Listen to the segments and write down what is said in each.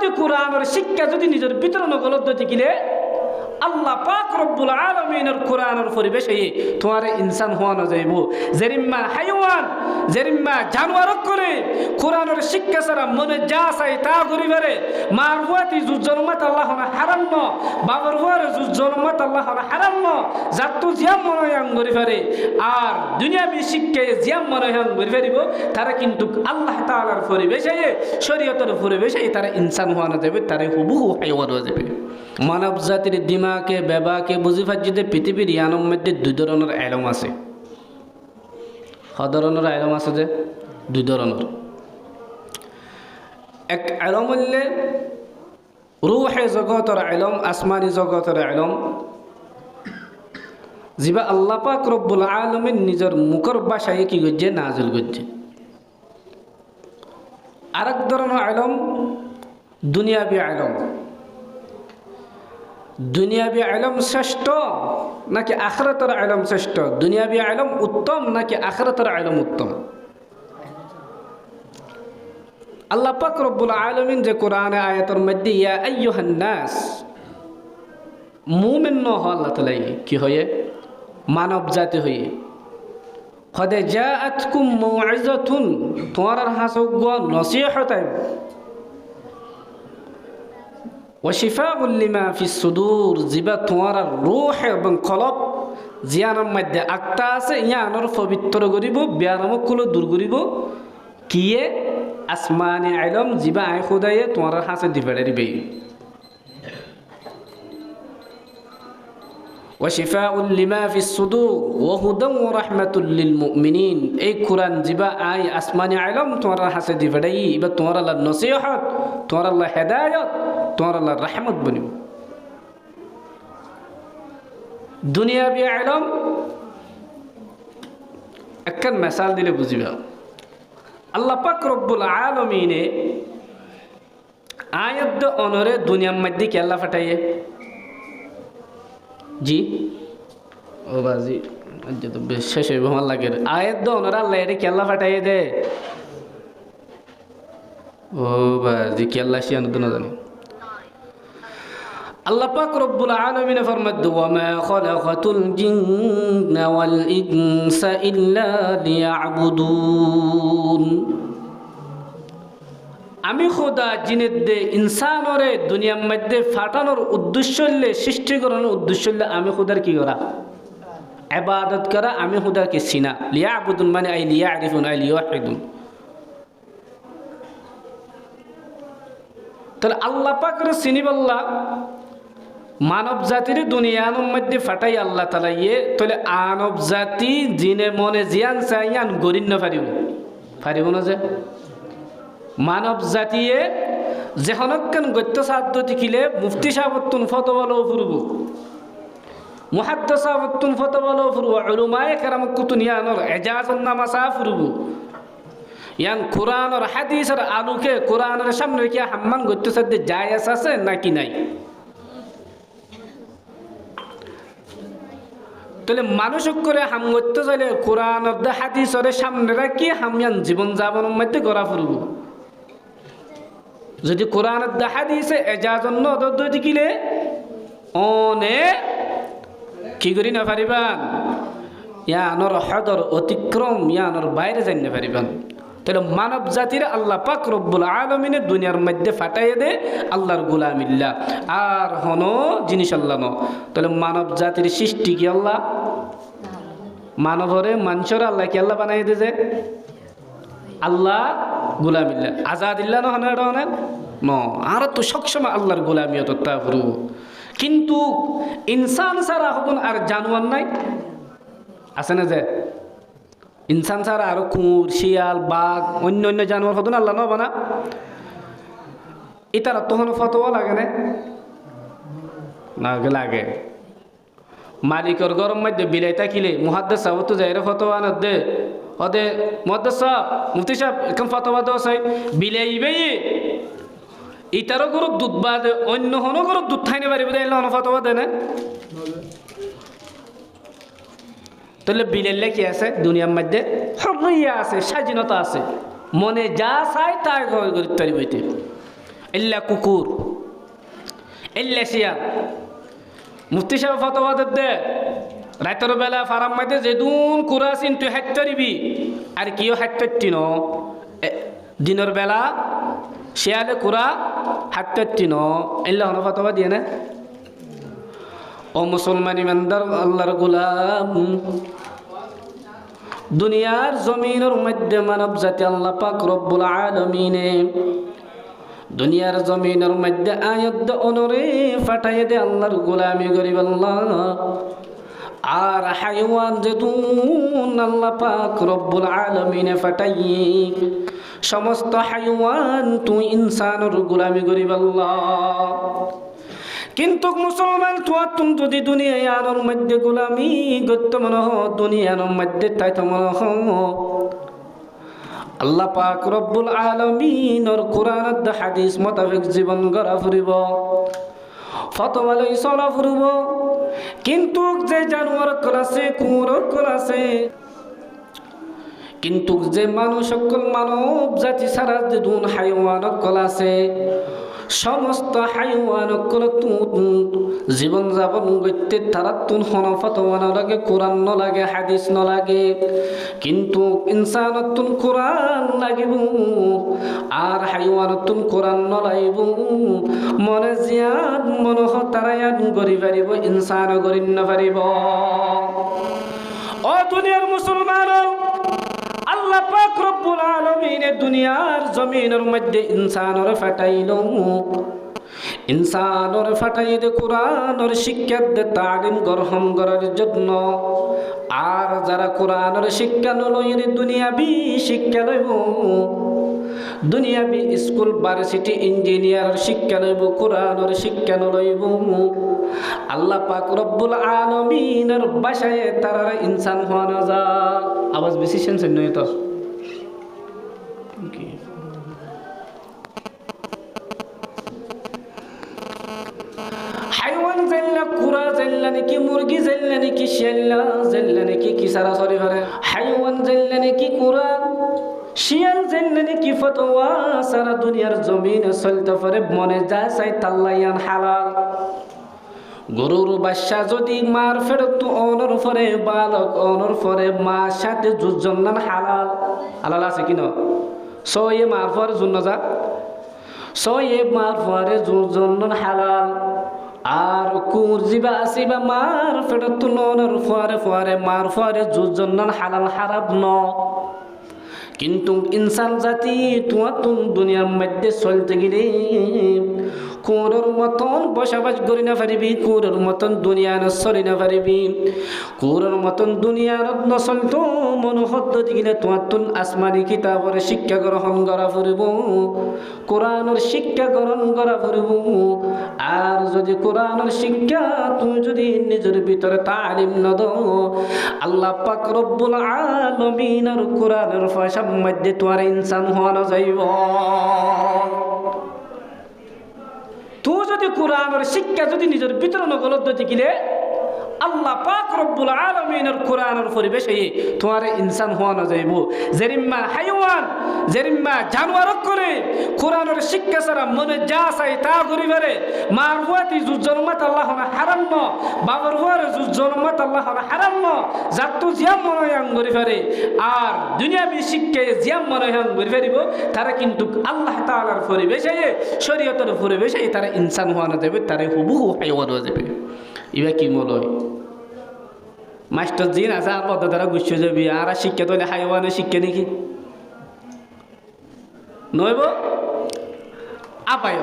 যদি কোরআনের শিক্ষা যদি নিজের ভিতরে নগলত দেখিলে আল্লাহ পাক রব্বুল আলামিনের কোরআনের পরিবেশে তোমার ইনসান হওয়ানো যাইব জেরিম্মা হাইওয়ান জেরিম্মা জানোয়ার করে কোরআনের শিক্ষা ছাড়া মনে যা চাই তা করিবারে মার হুয়াতি জুজলমাত আল্লাহ হারাম ন বাবার হুয়ার জুজলমাত আল্লাহ হারাম ন যাত্তু জিয়াম মনোয়াং করিবারে আর দুনিয়াবি শিক্ষায় জিয়াম মনোয়াং করিবারিব তারা কিন্তু আল্লাহ তাআলার পরিবেশে শরীয়তের পরিবেশে তারা ইনসান হওয়ানো যাবে তারা হুবহু হাইওয়ান হয়ে যাবে মানব জাতির দিমাকে বেবাকে বুঝি ফাজিতে পৃথিবীর ইয়ানোর মধ্যে দুই ধরনের আলম আছে ধরনের আলম আছে যে দুই ধরনের এক আলম হইলে রূহে জগতের আলম আসমানি জগতের আলম যিবা আল্লাহ পাক রব্বুল আলামিন নিজের মুখের ভাষায় কি করছে নাজিল করছে আরেক ধরনের আলম দুনিয়াবি আলম দুনিয়াবি আলম শ্রেষ্ঠ নাকি আখিরাতের আলম শ্রেষ্ঠ দুনিয়াবি আলম উত্তম নাকি আখিরাতের আলম উত্তম আল্লাহ পাক রব্বুল আলামিন যে কোরআনে আয়াতের মধ্যে ইয়া আইয়ুহান নাস মুমিন ন আল্লাহ তাআলা কি হয়ে মানব জাতি হয়ে কদ জাআতকুম মাউইযাতুন তোমার হাসগ নসিহত ওয়াশিফাউল লিমা ফিস সুদূর যিবা তোমার রূহ এবং কলব জিয়ানের মধ্যে আত্মা আছে ইয়ানোর পবিত্র করিব বিয়ারমকুলো দূর করিব কিয়ে আসমানি ইলম যিবা আই খোদায়ে তোমার হাসে দিবেড়ে দিবে ওয়াশিফাউল লিমা ফিস সুদূর ওয়া হুদান ওয়া রাহমাতুল লিল মুমিনিন এই কোরআন যিবা আই আসমানি ইলম তোমার হাসে দিবেড়ে ইবা তোমার আল্লাহ নসিহত তোমার আল্লাহ হেদায়েত তোমার আল্লাহ রহমত বনিব দুনিয়াবি ইলম একখান মিসাল দিলে বুঝিবা আল্লাহ পাক রব্বুল আলামিনে আয়াত অনরে দুনিয়ার মধ্যে কি আল্লাহ পাঠাইয়ে জি ও বাজি আজ তো বেশ শেষ হইব আমার লাগে আয়াত অনরে আল্লাহ এর কি আল্লাহ পাঠাইয়ে দে ও বাজি কি আল্লাহ শিয়ান তো না জানি আল্লাহ পাক রব্বুল আলামিন ফরমাদ ওয়া মা খালাকাতুল জিন্না ওয়াল ইনসা ইল্লা লিয়াবুদুন আমি খোদা জিনের দে ইনসানরে দুনিয়ার মধ্যে ফাটানোর উদ্দেশ্য হইলে সৃষ্টি করানোর উদ্দেশ্য হইলে আমি খোদার কি করা ইবাদত করা আমি খোদাকে চিনা লিয়াবুদুন মানে আই লিয়ারিফুন আই লিওয়াহিদুন তাহলে আল্লাহ পাকের চিনিবাল্লা মানব জাতির দুনিয়ার মধ্যে ফাটাই আল্লাহ তাআলা তাহলে আনব জাতি জিনে মনে জিয়ান চাইয়ান গরিন না পারিব না যে মানব জাতিয়ে যেহনক্ষণ গত্য সাধ্য দেখিলে মুফতি সাহাবতুন ফতোয়ালো ফুরব মুহাদ্দিস সাহাবতুন ফতোয়ালো ফুরব উলামায়ে কেরাম কুতুনিয়ানর এজাজুন নামাসা ফুরব ইয়ান কোরআনের হাদিসের আলোকে কোরআনের সামনে কি হাম্মান গত্য সাধ্য জায়েজ আছে নাকি নাই তাহলে মানুষ করে হাম করতে চাইলে কোরআন হাদিসের সামনে রাখি হামিয়ান জীবন যাপনের মধ্যে করা ফুরব যদি কোরআন হাদিসে এজাজন্য দেখিলে অনে কি করি না পারিবান ইয়ানোর হদর অতিক্রম ইয়ানোর বাইরে যাই না পারিবান তাহলে মানব জাতির আল্লাহ পাক রব্বুল আলামিনে দুনিয়ার মধ্যে ফাটাইয়ে দে আল্লাহর গোলামিল্লা আর হনো জিনিস আল্লাহ ন তাহলে মানব জাতির সৃষ্টি কি আল্লাহ মানবরে মানুষের আল্লাহ কি আল্লাহ বানাই দে যে আল্লাহ গোলামিল্লা আজাদিল্লা নহনে এটা ন আর তো সবসময় আল্লাহর গোলামিয়ত তা ফুরব কিন্তু ইনসান ছাড়া হবন আর জানোয়ার নাই আছে না যে ইনসান ছাড়া আরো কুকুর শিয়াল বাঘ অন্য অন্য জানোয়ার হতো না আল্লাহ নবা না এটারা তখন ফতোয়া লাগে না লাগে মালিকর গরম মধ্যে বিলাই থাকিলে মুহাদ্দিস সাহেব তো যাইরে ফতোয়া না দে ওদে মুহাদ্দিস সাহেব মুফতি সাহেব এখন ফতোয়া দাও চাই বিলাইবে ইটারও গরু দুধ বাদ অন্য হনো গরু দুধ খাইনে পারিব দেয় ফতোয়া দেয় না তাহলে বিলাইলে কি আছে দুনিয়ার মধ্যে হরিয়া আছে স্বাধীনতা আছে মনে যা চাই তাই করতে পারিব ইল্লা কুকুর, ইল্লা শিয়াল। মুফতি সাহেব ফতোয়া দে রাতের বেলা ফারাম মাইতে যেদুন কুরাসিন তুই হাইতারিবি আর কিও হাইতারটি ন, দিনের বেলা শিয়ালে কুরা হাইতারটি ন, ইল্লা হন ফতোয়া দিয়ে না। ও মুসলমান ইমানদার আল্লাহর গোলাম, দুনিয়ার জমিনের মধ্যে মানব জাতি আল্লাহ পাক রব্বুল আলামিনে দুনিয়ার জমিনের মধ্যে আয়াত অনরে ফাটাইয়ে দে আল্লাহর গোলামি করিব আল্লাহ। আর হাইওয়ান যেতুন আল্লাহ পাক রব্বুল আলামিনে ফাটাইয়ে সমস্ত হাইওয়ান তুই ইনসানের গোলামি করিব আল্লাহ। কিন্তু মুসলমান তুই যদি দুনিয়ায় আনোর মধ্যে গোলামি করতে মনে হ, দুনিয়ার মধ্যে তাই তো মনে হ আল্লাহ পাক রব্বুল আলামিনের কোরআন হাদিস মোতাবেক জীবন গড়া ফুরিব, ফতোয়া লই চলা ফুরিব। কিন্তু যে জানোয়ার সকল আছে, কুকুর সকল আছে, কিন্তু যে মানুষ সকল মানব জাতি ছাড়া যে দুন হাইওয়ান সকল আছে, সমস্ত হাইওয়ান সকল জীবন যাপন করতে তারা তুন হন ফতোয়া নলাগে, কোরআন নলাগে, হাদিস নলাগে। কিন্তু ইনসানতুন কোরআন লাগিব আর হাইওয়ানতুন কোরআন নলাইব। মনে জিয়াদ মনহ তারায়ান গরি পারিব, ইনসান গরি না পারিব। ও দুনিয়ার মুসলমান, আল্লাহ পাক রব্বুল আলামিন দুনিয়ার জমিনের মধ্যে ইনসানর ফাটাইল, ইনসানর ফাটাই দে কোরআনের শিক্ষা দে তালিম গ্রহণ করার জন্য। আর যারা কোরআনের শিক্ষা নলইরে দুনিয়াবি শিক্ষা লইব, দুনিয়াবি স্কুল ভার্সিটি ইঞ্জিনিয়ার শিক্ষা লইব, কোরআনের শিক্ষা নলইব, আল্লাহ পাক রব্বুল আলামিনের বাসায় তারা ইনসান হওয়া না যা। আওয়াজ বেশি শুনছেন নয় তো? হাইওয়ান জাল্লা, কুরা জাল্লা নাকি, মুরগি জাল্লা নাকি, শিয়াল্লা জাল্লা নাকি, কি সারা সরি করে হাইওয়ান জাল্লা নাকি, কুরা শিয়াল জাল্লা নাকি, ফতোয়া সারা দুনিয়ার জমিনে চলতে পারে, মনে যা চাই তাল্লাইয়ান হালাল। গরুর বাচ্চা যদি মার ফেরত অনর ফরে, বালক অনর ফরে, মার সাথে যুজন হালাল। হালাল আছে কিনা? সয়ে মার ফরে জুন যা, সয়ে মার ফরে যুজন হালাল। আর কুর জিবা আসিবা মার ফেরত অনর ফরে ফরে, মার ফরে যুজন হালাল হারাব ন। কিন্তু ইনসান জাতি তোমার দুনিয়ার মধ্যে চলতে গেলে কুকুরের মতন বসবাস করি না পারিবি, কুকুরের মতন দুনিয়ার চলি না পারিবি। কুকুরের মতন দুনিয়ার নচলত মনোহদ্দতি গেলে তোমার তুন আসমানি কিতাবের শিক্ষা গ্রহণ করা ফুরিব, কোরআনের শিক্ষা গ্রহণ করা ফুরিব। আর যদি কোরআনের শিক্ষা তুমি যদি নিজের ভিতরে তালিম না দাও, আল্লাহ পাক রব্বুল আলামিনের কোরআনের ভাষার মধ্যে তোমার ইনসান হওয়া না যাইব। তুই যদি কোরআনের শিক্ষা যদি নিজের ভিতরে নগলত দেখিলে আল্লাহ পাক রব্বুল আলামিনের কোরআনের পরিবেশে তোমার ইনসান হওয়া না যাইব। জেরিম্মা হাইওয়ান, জেরিম্মা জানোয়ার করে কোরআনের শিক্ষা ছাড়া মনে যা চাই তা করিবারে, মার হুয়াতি জন্মাত আল্লাহ হারাম ন, বাবার হুয়ার জন্মাত আল্লাহ হারাম ন, যার তো জিয়াম মনোয়াং করি পারে। আর দুনিয়াবি শিক্ষায় জিয়াম মনোয়াং করি পারিব, তারা কিন্তু আল্লাহ তাআলার পরিবেশে শরীয়তের পরিবেশে তারা ইনসান হওয়া না যাবে, তারা হুবহু হাইওয়ান হয়ে যাবে। ইবা কি মলয় মাস্টার জিন আছে আর পদ্ধতি দ্বারা গুছিয়ে যাবি, আর শিক্ষা তো হাইওয়ানের শিক্ষা নাকি নইব আপায়।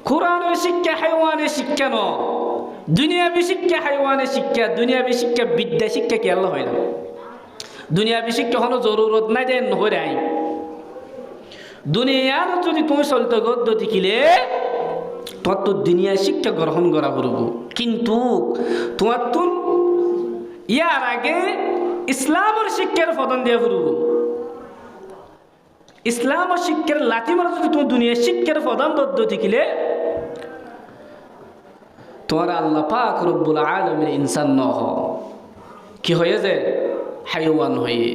কোরআনের শিক্ষা হাইওয়ানের শিক্ষা ন, দুনিয়াবি শিক্ষা হাইওয়ানের শিক্ষা। দুনিয়াবি শিক্ষা বিদ্যা শিক্ষা কি আল্লাহ হয় না? দুনিয়াবি শিক্ষা হলো জরুরত নাই দেন হয়ে আই। দুনিয়ার যদি তুমি চলতে গদ্য দেখিলে তোমার তো দুনিয়ার শিক্ষা গ্রহণ করা করব, কিন্তু তোমার তো ইয়ার আগে ইসলামের শিক্ষার প্রদান দেওয়া করব। ইসলামের শিক্ষার লাঠি মারা যদি তুমি দুনিয়ার শিক্ষার প্রদান বদ্ধ দেখিলে তোমার আল্লাহ পাক রব্বুল আলামিন ইনসান ন কি হয়ে যায় হাইওয়ান হয়ে।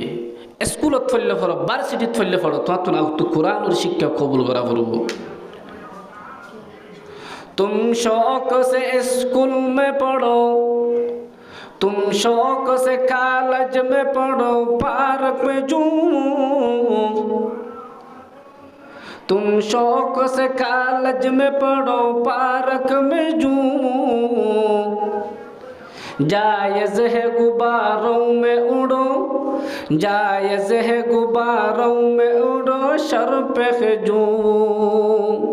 স্কুলত ফেললে পড়ো, ভার্সিটিত ফেললে পড়ো, তোমার তো কোরআনের শিক্ষা কবুল করা করব। तुम शौक से स्कूल में पढ़ो, तुम शौक से कॉलेज में पढ़ो, पार्क में झूमो, तुम शौक से कॉलेज में पढ़ो, पार्क में झूमो, जायज़ है गुब्बारों में उड़ो, जायज़ है गुब्बारों में उड़ो, शर पे खजूम।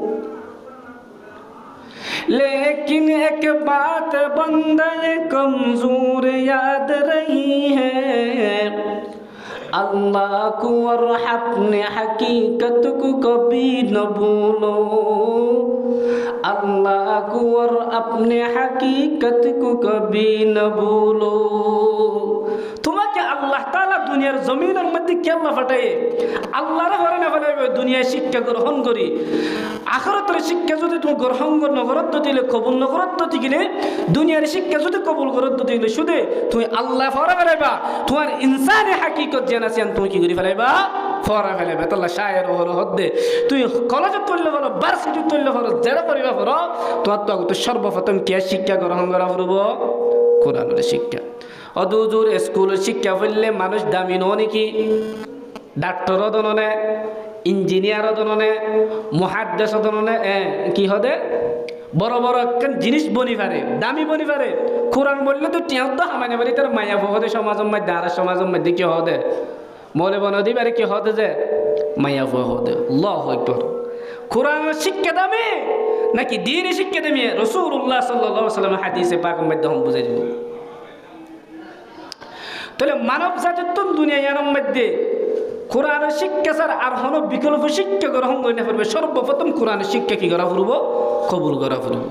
लेकिन एक बात बंदे कमजोर याद रही है, अल्लाह को और अपने हकीकत को कभी न भूलो, अल्लाह को और अपने हकीकत को कभी न भूलो। তোমাকে আল্লাহ তাআলা দুনিয়ার জমিনের মধ্যে কেমন ফাটায় আল্লাহর ঘরে না ফেলাইবে দুনিয়ার শিক্ষা গ্রহণ করি, আখিরাতের শিক্ষা যদি তুমি গ্রহণ নগরত দিলে কবুল নগরত দিলে দুনিয়ার শিক্ষা যদি কবুল করত দিলে শুধু তুমি আল্লাহ ফরা ফেলাইবা, তোমার ইনসানে হাকিকত জানাছেন তুমি কি করে ফেলাইবা, ফরা ফেলাইবা। তাআলা শায়ের হলো হদ্দে তুই কলেজে তুললে হলো ভার্সিটি তুললে হলো যারা পড়িবা পড়ো, তোমার তো সর্বপ্রথম কি শিক্ষা গ্রহণ করা পড়ব, কোরআনের শিক্ষা। অদূর স্কুলের শিক্ষা পড়লে মানুষ দামি ন নাকি, ডাক্তারও দননে, ইঞ্জিনিয়ারও দননে, মুহাদ্দিসও দননে, কি হদে বড় বড় একখান জিনিস বনি পারে, দামি বনি পারে। কোরআন বললে তো টিয়াও তো হামানে পারি তার মায়া হদে সমাজের মধ্যে, আর সমাজের মধ্যে কি হদে মলে বনদি পারে কি হদে যে মায়া হদে। আল্লাহু আকবার। কোরআনের শিক্ষা দামি নাকি দ্বীনের শিক্ষা দামি? রাসূলুল্লাহ সাল্লাল্লাহু আলাইহি ওয়াসাল্লাম হাদিসে পাকের মধ্যে हम বুঝাই দিব। তাহলে মানব জাতির তো দুনিয়ার মধ্যে কোরআনের শিক্ষা ছাড়া আর কোনো বিকল্প শিক্ষা গ্রহণ করে না পারবে। সর্বপ্রথম কোরআনের শিক্ষা কি করা পড়ব, কবুল করা পড়ব।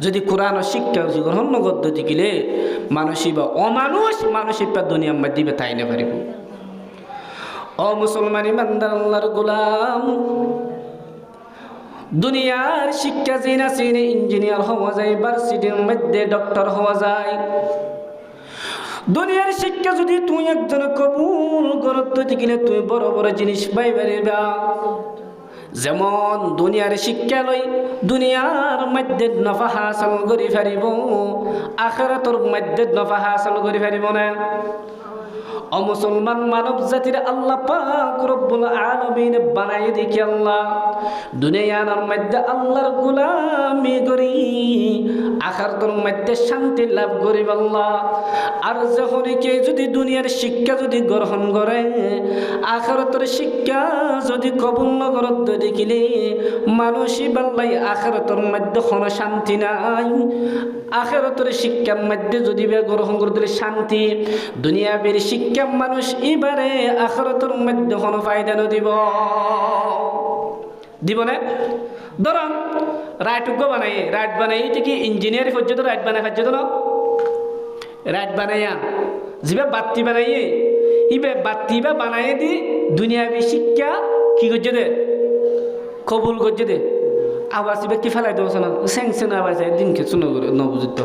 যদি কোরআনের শিক্ষা গ্রহণ করতে গেলে মানুষই বা অমানুষ মানুষই পা দুনিয়ার মধ্যে তাই না পারিব। ও মুসলমান ইমানদার আল্লাহর গোলাম, দুনিয়ার শিক্ষা জিনা চিনে ইঞ্জিনিয়ার হওয়া যায়, ভার্সিটির মধ্যে ডক্টর হওয়া যায়। দুনিয়ার শিক্ষা যদি তুই একজন কবুল করতে গেলে তুই বড় বড় জিনিস পাইবা। যেমন দুনিয়ার শিক্ষা লই দুনিয়ার মধ্যে নফা হাসিল করি পারিব, আখিরাতের মধ্যে নফা হাসিল করি পারিব না। ও মুসলমান মানব জাতির আল্লাহ পাক রব্বুল আলামিন বানাই দেখি আল্লাহ দুনিয়ার মধ্যে আল্লাহর গোলামি করি, আখিরাতের মধ্যে শান্তি লাভ করিব আল্লাহ। আর যখন কে যদি দুনিয়ার শিক্ষা যদি গ্রহণ করে, আখিরাতের শিক্ষা যদি কবুল না করতে দেখিলে মানুষই বাল্লাই আখিরাতের মধ্যে কোনো শান্তি নাই। আখিরাতের শিক্ষার মধ্যে যদি গ্রহণ করতে শান্তি, দুনিয়ার শিক্ষা মানুষ এবারে আখিরাতের মধ্যে কোনো ফায়দা না দিব না। ধরুন রাইট বানাই এটা কি ইঞ্জিনিয়ারিং পর্যন্ত রাইট বানাই পর্যন্ত না, রাইট বানাইয়া যিবা বাতি বানাইয়ে ইবে বাতি বা বানাই দি দুনিয়াবি শিক্ষা কি করছে দে কবুল করছে দে। আওয়াজ ইবে কি ফেলাই দেবো না স্যাংশন আওয়াজ দিনকে শুনে করে নবুজিত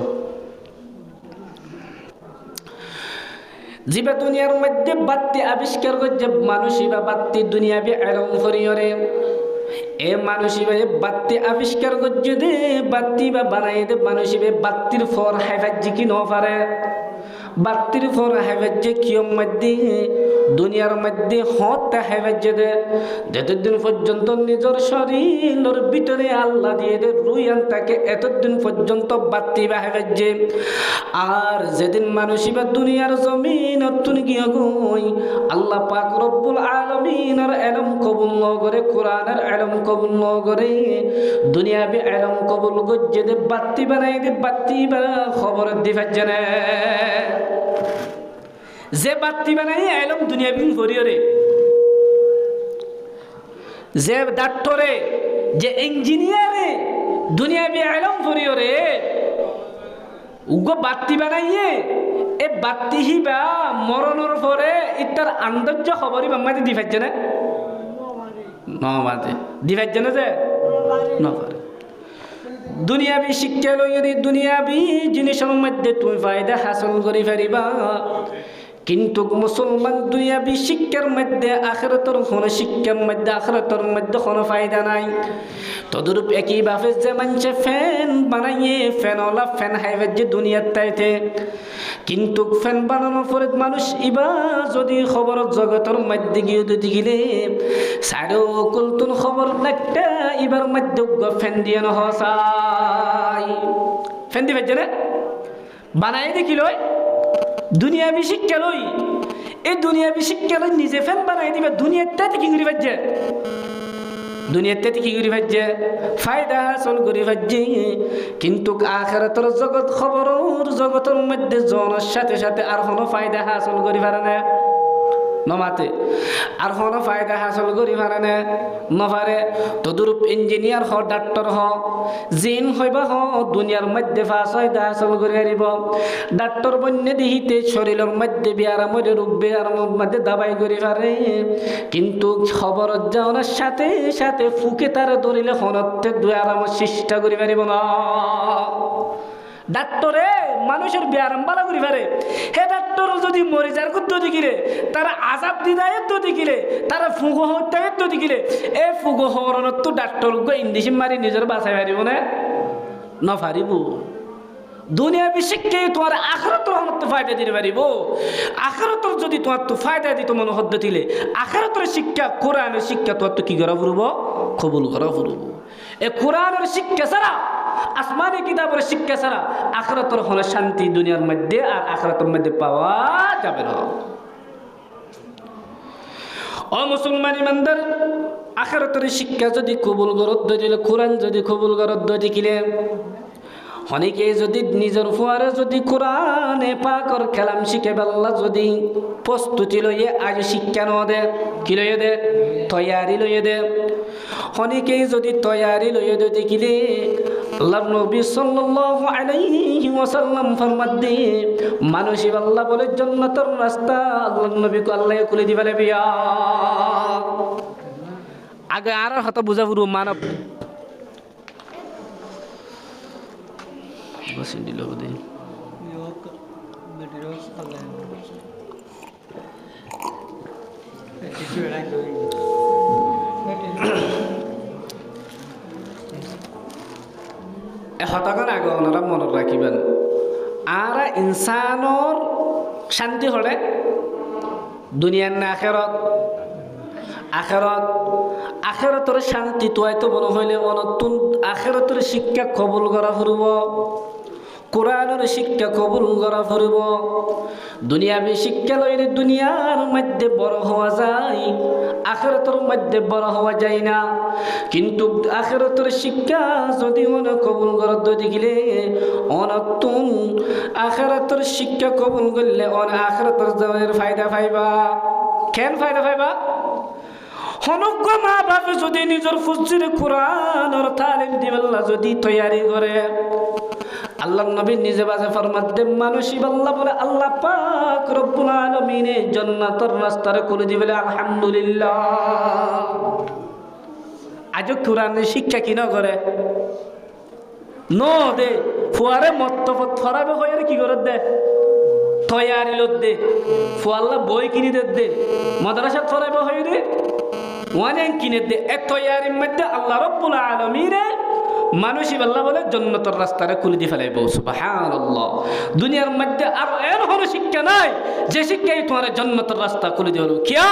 যিবা দুনিয়ার মধ্যে বাতি আবিষ্কার করছে মানুষ ইবা বাতি দুনিয়াবি এরম করিয়রে এ মানুষ বাতি আবিষ্কার করছে দে বাতি বা বানাই দে মানুষ বাতির ফর হাইফাজি কি ন পারে, বাতির ফর হাইফাজে কিয়ম মধ্যে দুনিয়ার মধ্যে হতে হাইফাজে দে যতদিন পর্যন্ত নিজের শরীরের ভিতরে আল্লাহ দিয়ে দে রুয়ান তাকে এতদিন পর্যন্ত বাতি বা হাইফাজে। আর যেদিন মানুষ বা দুনিয়ার জমিন তুন গিয়ে গই আল্লাহ পাক রব্বুল আলামিনের ইলম কবুল ন করে, কোরআনের ইলম কবুল ন করে, দুনিয়াবি ইলম কবুল গজ্জে দে বাতি বানাই দে বাতি বা খবর দিফা জানে যে বাতি বানাই ইলম দুনিয়াবি করিয়রে, যে ডাক্তারে যে ইঞ্জিনিয়ারে দুনিয়াবি ইলম করিয়রে উগো বাতি বানাইয়ে এ বাতি হিবা মরণের পরে ইটার আন্দর্য খবরই বাম্মাতে দি ফাইছে না নমাতে দি ফাইছে না যে নপারে। দুনিয়াবি শিক্ষা লইরি দুনিয়াবি জিনিসের মধ্যে তুমি ফায়দা হাসিল করি পারিবা, কিন্তু মুসলমান দুনিয়াবি শিক্ষার মধ্যে আখিরাতের কোনো শিক্ষার মধ্যে আখিরাতের মধ্যে কোনো ফায়দা নাই। তদরূপ একইভাবে যে মানুষ ফ্যান বানাইয়ে ফ্যানওয়ালা ফ্যান হাইবে যে দুনিয়ার তাইতে, কিন্তু ফ্যান বানানোর পরে মানুষ এবার যদি খবর জগতের মধ্যে গিয়ে যদি গেলে সাইডও কুলতুন খবর একটা এবার মধ্যে ফ্যান দিয়ে নহসাই ফ্যান দিবে যে বানাই দেখি লই দুনিয়াবি শিক্ষা লই, এই দুনিয়াবি শিক্ষা লই নিজে ফ্যান বানাই দিবে দুনিয়াতে কি করি ভাজ্যে, দুনিয়াতে কি করি ভাজ্যে ফায়দা হাসল করি ভাজ্যে। কিন্তু আখিরাতের জগৎ খবরের জগতের মধ্যে জনের সাথে সাথে আর কোনো ফায়দা হাসল করি পারে না নমাতে, আর কোনো ফায়দা হাসল করি পারে না নপারে। তদরূপ ইঞ্জিনিয়ার হ ডাক্তার হ জিন হইবা হ দুনিয়ার মধ্যে ফায়দা হাসল করে আরিব। ডাক্তার বন্য দেহিতে শরীরের মধ্যে বিয়ারামের রোগ বিয়ারামের মধ্যে দাবাই করি পারে, কিন্তু খবর যাওয়ার সাথে সাথে ফুকে তারা ধরিলে হনতে দুই আরামের চেষ্টা করি পারিব না। ডাক্তরে মানুষের ব্যায়াম বালা করি পারে, হে ডাক্তর যদি মরে যার করতে দেখিলে তারা আজাব দিদায়ের তো দেখিলে তারা ফুগো হত্যায়ের তো দেখিলে এ ফুগো হরণত তো ডাক্তর ইন্ডিসিম মারি নিজের বাঁচাই পারিব না নপারিব। দুনিয়াবি শিক্ষা তোমার আখিরাতের মতো ফায়দা দিতে পারিব। আখিরাতের যদি তোমার তো ফায়দা দিত মনে হদ্দ দিলে আখিরাতের শিক্ষা কোরআনের শিক্ষা তোমার তো কি করা ফুরব কবুল করা ফুরব। এ কোরআনের শিক্ষা ছাড়া আসমানি কিতাবের শিক্ষা ছাড়া আখিরাতের হলো শান্তি দুনিয়ার মধ্যে আর আখিরাতের মধ্যে পাওয়া যাবে না। ও মুসলমান ইমানদার, আখিরাতের শিক্ষা যদি কবুল করত দিলে কোরআন যদি কবুল করত দেখিলে অনেকে যদি নিজের ফুয়ারে যদি কোরআনে পাকর খেলাম শিখে বেল্লা যদি প্রস্তুতি লইয়ে আজ শিক্ষা ন দে কি লইয়ে দে তৈয়ারি লইয়ে দে, অনেকেই যদি তৈয়ারি লইয়ে দে দেখিলে আল্লাহর নবী সাল্লাল্লাহু আলাইহি ওয়াসাল্লাম ফরমাত দে মানুষই আল্লাহ বলে জান্নাতের রাস্তা আল্লাহর নবীকে আল্লাহ খুলে দিবালে বিয়া। আগে আর হত বুঝা পুরো মানব বসিন দিল বদে ইয়োক মেটেরিয়ালস আল্লাহ কিছু রাই দই হতাকার আগে ওনারা মনে রাখিবেন আর ইনসানর শান্তি হলে দুনিয়ার না আখেরত, আখেরত আখেরতের শান্তি তো হয়তো বড় হইলে অনতুন আখেরতের শিক্ষা কবুল করা ফুরব, কোরআনের শিক্ষা কবুল করা ফুরব। দুনিয়াবি শিক্ষা লইলে দুনিয়ার মধ্যে বড় হওয়া যায়, আখিরাতের মধ্যে বড় হওয়া যায় না। কিন্তু আখিরাতের শিক্ষা যদি মনে কবুল করত দেখিলে অনতুন আখিরাতের শিক্ষা কবুল করলে আখিরাতের জনের ফায়দা পাইবা। কেন ফায়দা পাইবা? হনজ্ঞ মা বাপে যদি নিজের ফুজির কোরআনের তালিম দিবেল্লা যদি তৈয়ারি করে আল্লাহ নবী নিজে বাজে ফরমাত দে মানুষই আল্লাহ বলে আল্লাহ পাক রব্বুল আলামিনে জান্নাতের রাস্তারে খুলে দিবেলে আলহামদুলিল্লাহ। আজ কোরআনের শিক্ষা কি না করে ন দে ফুয়ারে মত্তফত ফরাবে হয়ে কি করে দে তৈয়ারি লোক দে ফুয়াল্লা বই কিনে দে মাদ্রাসা ফরাবে হয়ে রে ওয়ানেন কিনে দে এ তৈয়ারির মধ্যে আল্লাহ রব্বুল আলামিনে মানুষই আল্লাহ বলে জান্নাতের রাস্তারে খুলে দিয়ে ফেলাইব। সুবহানাল্লাহ। দুনিয়ার মধ্যে আর এর কোনো শিক্ষা নাই যে শিক্ষাই তোমার জান্নাতের রাস্তা খুলে দিয়ে হলো। কিয়া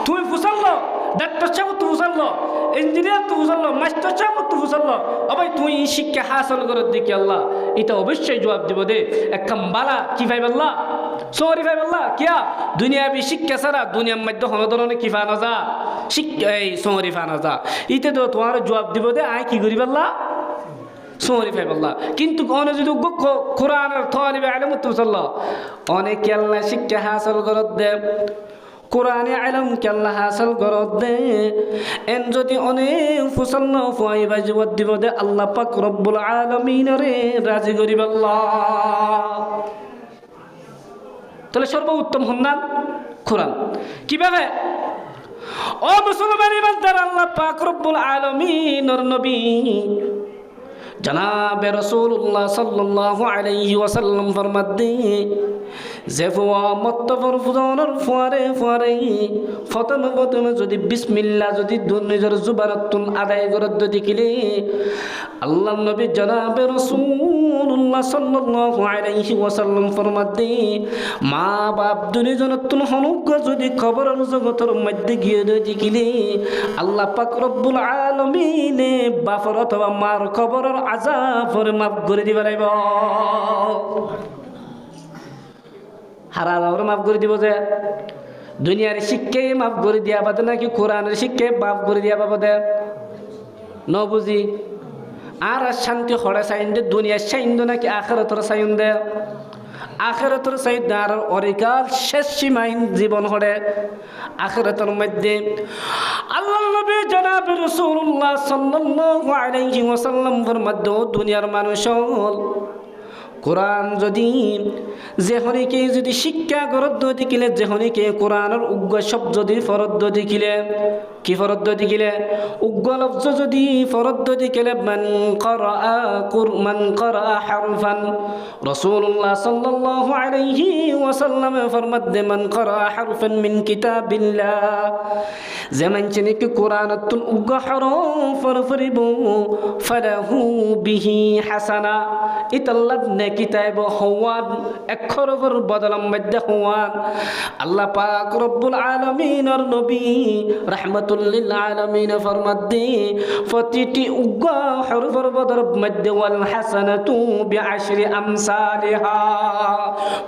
তুমি ফুসাল্লো ডাক্তার সাহেব তো ফুসাল্লো ইঞ্জিনিয়ার তো ফুসাল্লো মাস্টার সাহেব তো ফুসাল্লো আবার তুই শিক্ষা হাসল করার দিকে আল্লাহ এটা অবশ্যই জবাব দিব দে একটা বালা কি ভাই আল্লাহ সরি ভাই আল্লাহ কিয়া দুনিয়াবি শিক্ষা ছাড়া দুনিয়ার মধ্যে কোনো ধরনের কি ফানা যা শিক্ষা এই সরি ফানা যা ইতে তো তোমার জবাব দিব দে আয় কি করি আল্লাহ সরি ভাই আল্লাহ। কিন্তু অনেক যদি কোরআনের তালিবে ইলম তুসাল্লাহ অনেক আল্লাহ শিক্ষা হাসল করত দে কোরআনে ইলম কে আল্লাহ হাসল করত দে এন যদি অনেক ফুসাল্লা ফুয়াইবা জবাব দিব দে আল্লাহ পাক রব্বুল আলামিন রে রাজি করিব আল্লাহ। তাহলে সর্বোত্তম সন্ধান কোরআন কিভাবে? ও মুসলমান ইমানদার আল্লাহ পাক রব্বুল আলামিনের নবী জনাবে রাসূলুল্লাহ সাল্লাল্লাহু আলাইহি ওয়াসাল্লাম ফরমাত দে যে ফুয়া মত্তফর ফুজনের ফুয়ারে ফুয়ারে প্রথমে যদি বিসমিল্লাহ যদি নিজের জুবানতুন আদায় করত দেখিলে আল্লাহ নবী জনাবে রাসূলুল্লাহ সাল্লাল্লাহু আলাইহি ওয়াসাল্লাম ফরমাতে মা বাপ দুনিজনতুন হনুক যদি কবরের জগতের মধ্যে গিয়ে দেখিলে আল্লাহ পাক রব্বুল আলামিনে বাপর অথবা মার কবরের আযাব মাফ করে দিবা লাইব হারালার মাফ করে দিব যে দুনিয়ার শিক্ষায় মাফ করে দিয়া বাদে নাকি কোরআনের শিক্ষায় মাফ করে দিয়া বাদে ন বুঝি আর শান্তি হড়ে চাইন দে দুনিয়ার চাইন দে নাকি আখিরাতের চাইন দে আখিরাতের চাইন দে আর অরিকাল শেষ সীমাহীন জীবন হড়ে আখিরাতের মধ্যে আল্লাহ নবী জনাব রাসূলুল্লাহ সাল্লাল্লাহু আলাইহি ওয়াসাল্লাম ফরমাতো দুনিয়ার মানুষ কোরআন যদি যেহনিকে যদি শিক্ষা গরদ্দ দেখিলে যেহনিকে কোরআনের উগ্র শব্দ যদি ফরদ্দ দেখিলে কি ফরদ্দ দেখিলে উগ্র লফজ যদি ফরদ্দ দেখিলে মান করা হারফান রাসূলুল্লাহ সাল্লাল্লাহু আলাইহি ওয়াসাল্লাম ফরমাতে মান করা হারফান মিন কিতাবিল্লাহ যেমন চিনিকে কোরআনাতুন উগ্র হরফ ফরিব ফালাহু বিহি হাসানা ইতাল্লাদ কিতাব হওয়ান অক্ষরর বদলম মধ্যে হওয়ান আল্লাহ পাক রব্বুল আলামিনের নবী রাহমাতুল লিল আলামিন ফরমাতে প্রতিটি উগ্র হরফের বদল মধ্যে ওয়াল হাসানাতু বিআশরি আমসালিহা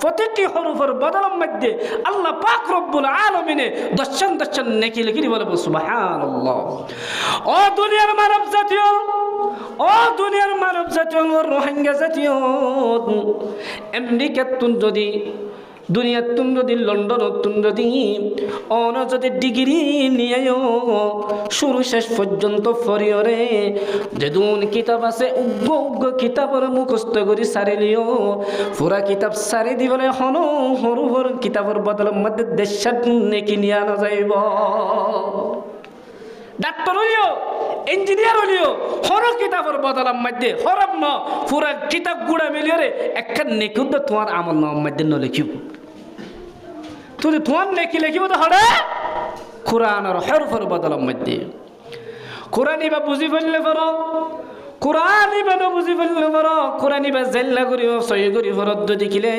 প্রতিটি হরফের বদল মধ্যে আল্লাহ পাক রব্বুল আলামিনে দশন নেকি লিখে বলে সুবহানাল্লাহ ও দুনিয়ার মানব জাতীয় ও দুনিয়ার মানব জাতীয় রোহিঙ্গা জাতীয় আমেরিকাতুন যদি দুনিয়াতুন যদি লন্ডনতুন যদি অন যদি ডিগ্রি নিয়েও শুরু শেষ পর্যন্ত ফরিয়রে যেদুন কিতাব আছে উগ্র কিতাবের মুখস্থ করি সারিলিও পুরা কিতাব সারি দিবলে হন হরুহর কিতাবের বদলের মধ্যে দেশাত নেকি নিয়ে আনা যাইব ডাক্তার হইও ইঞ্জিনিয়ার হইও হর কিতাবের বদলার মধ্যে হরব ন পুরা কিতাব গুড়া মিলিয়ে একটা নেকুদ তোমার আমল নাম মধ্যে ন লিখিব তুই তোমার নেকি লিখিব তো হরে কোরআনের হরফের বদলার মধ্যে কোরআনই বা বুঝি ফেললে পারো কোরআনই বা বুঝি ফেললে পারো কোরআনই বা জেল্লা করি সহি করি ফরদ্দ দেখিলে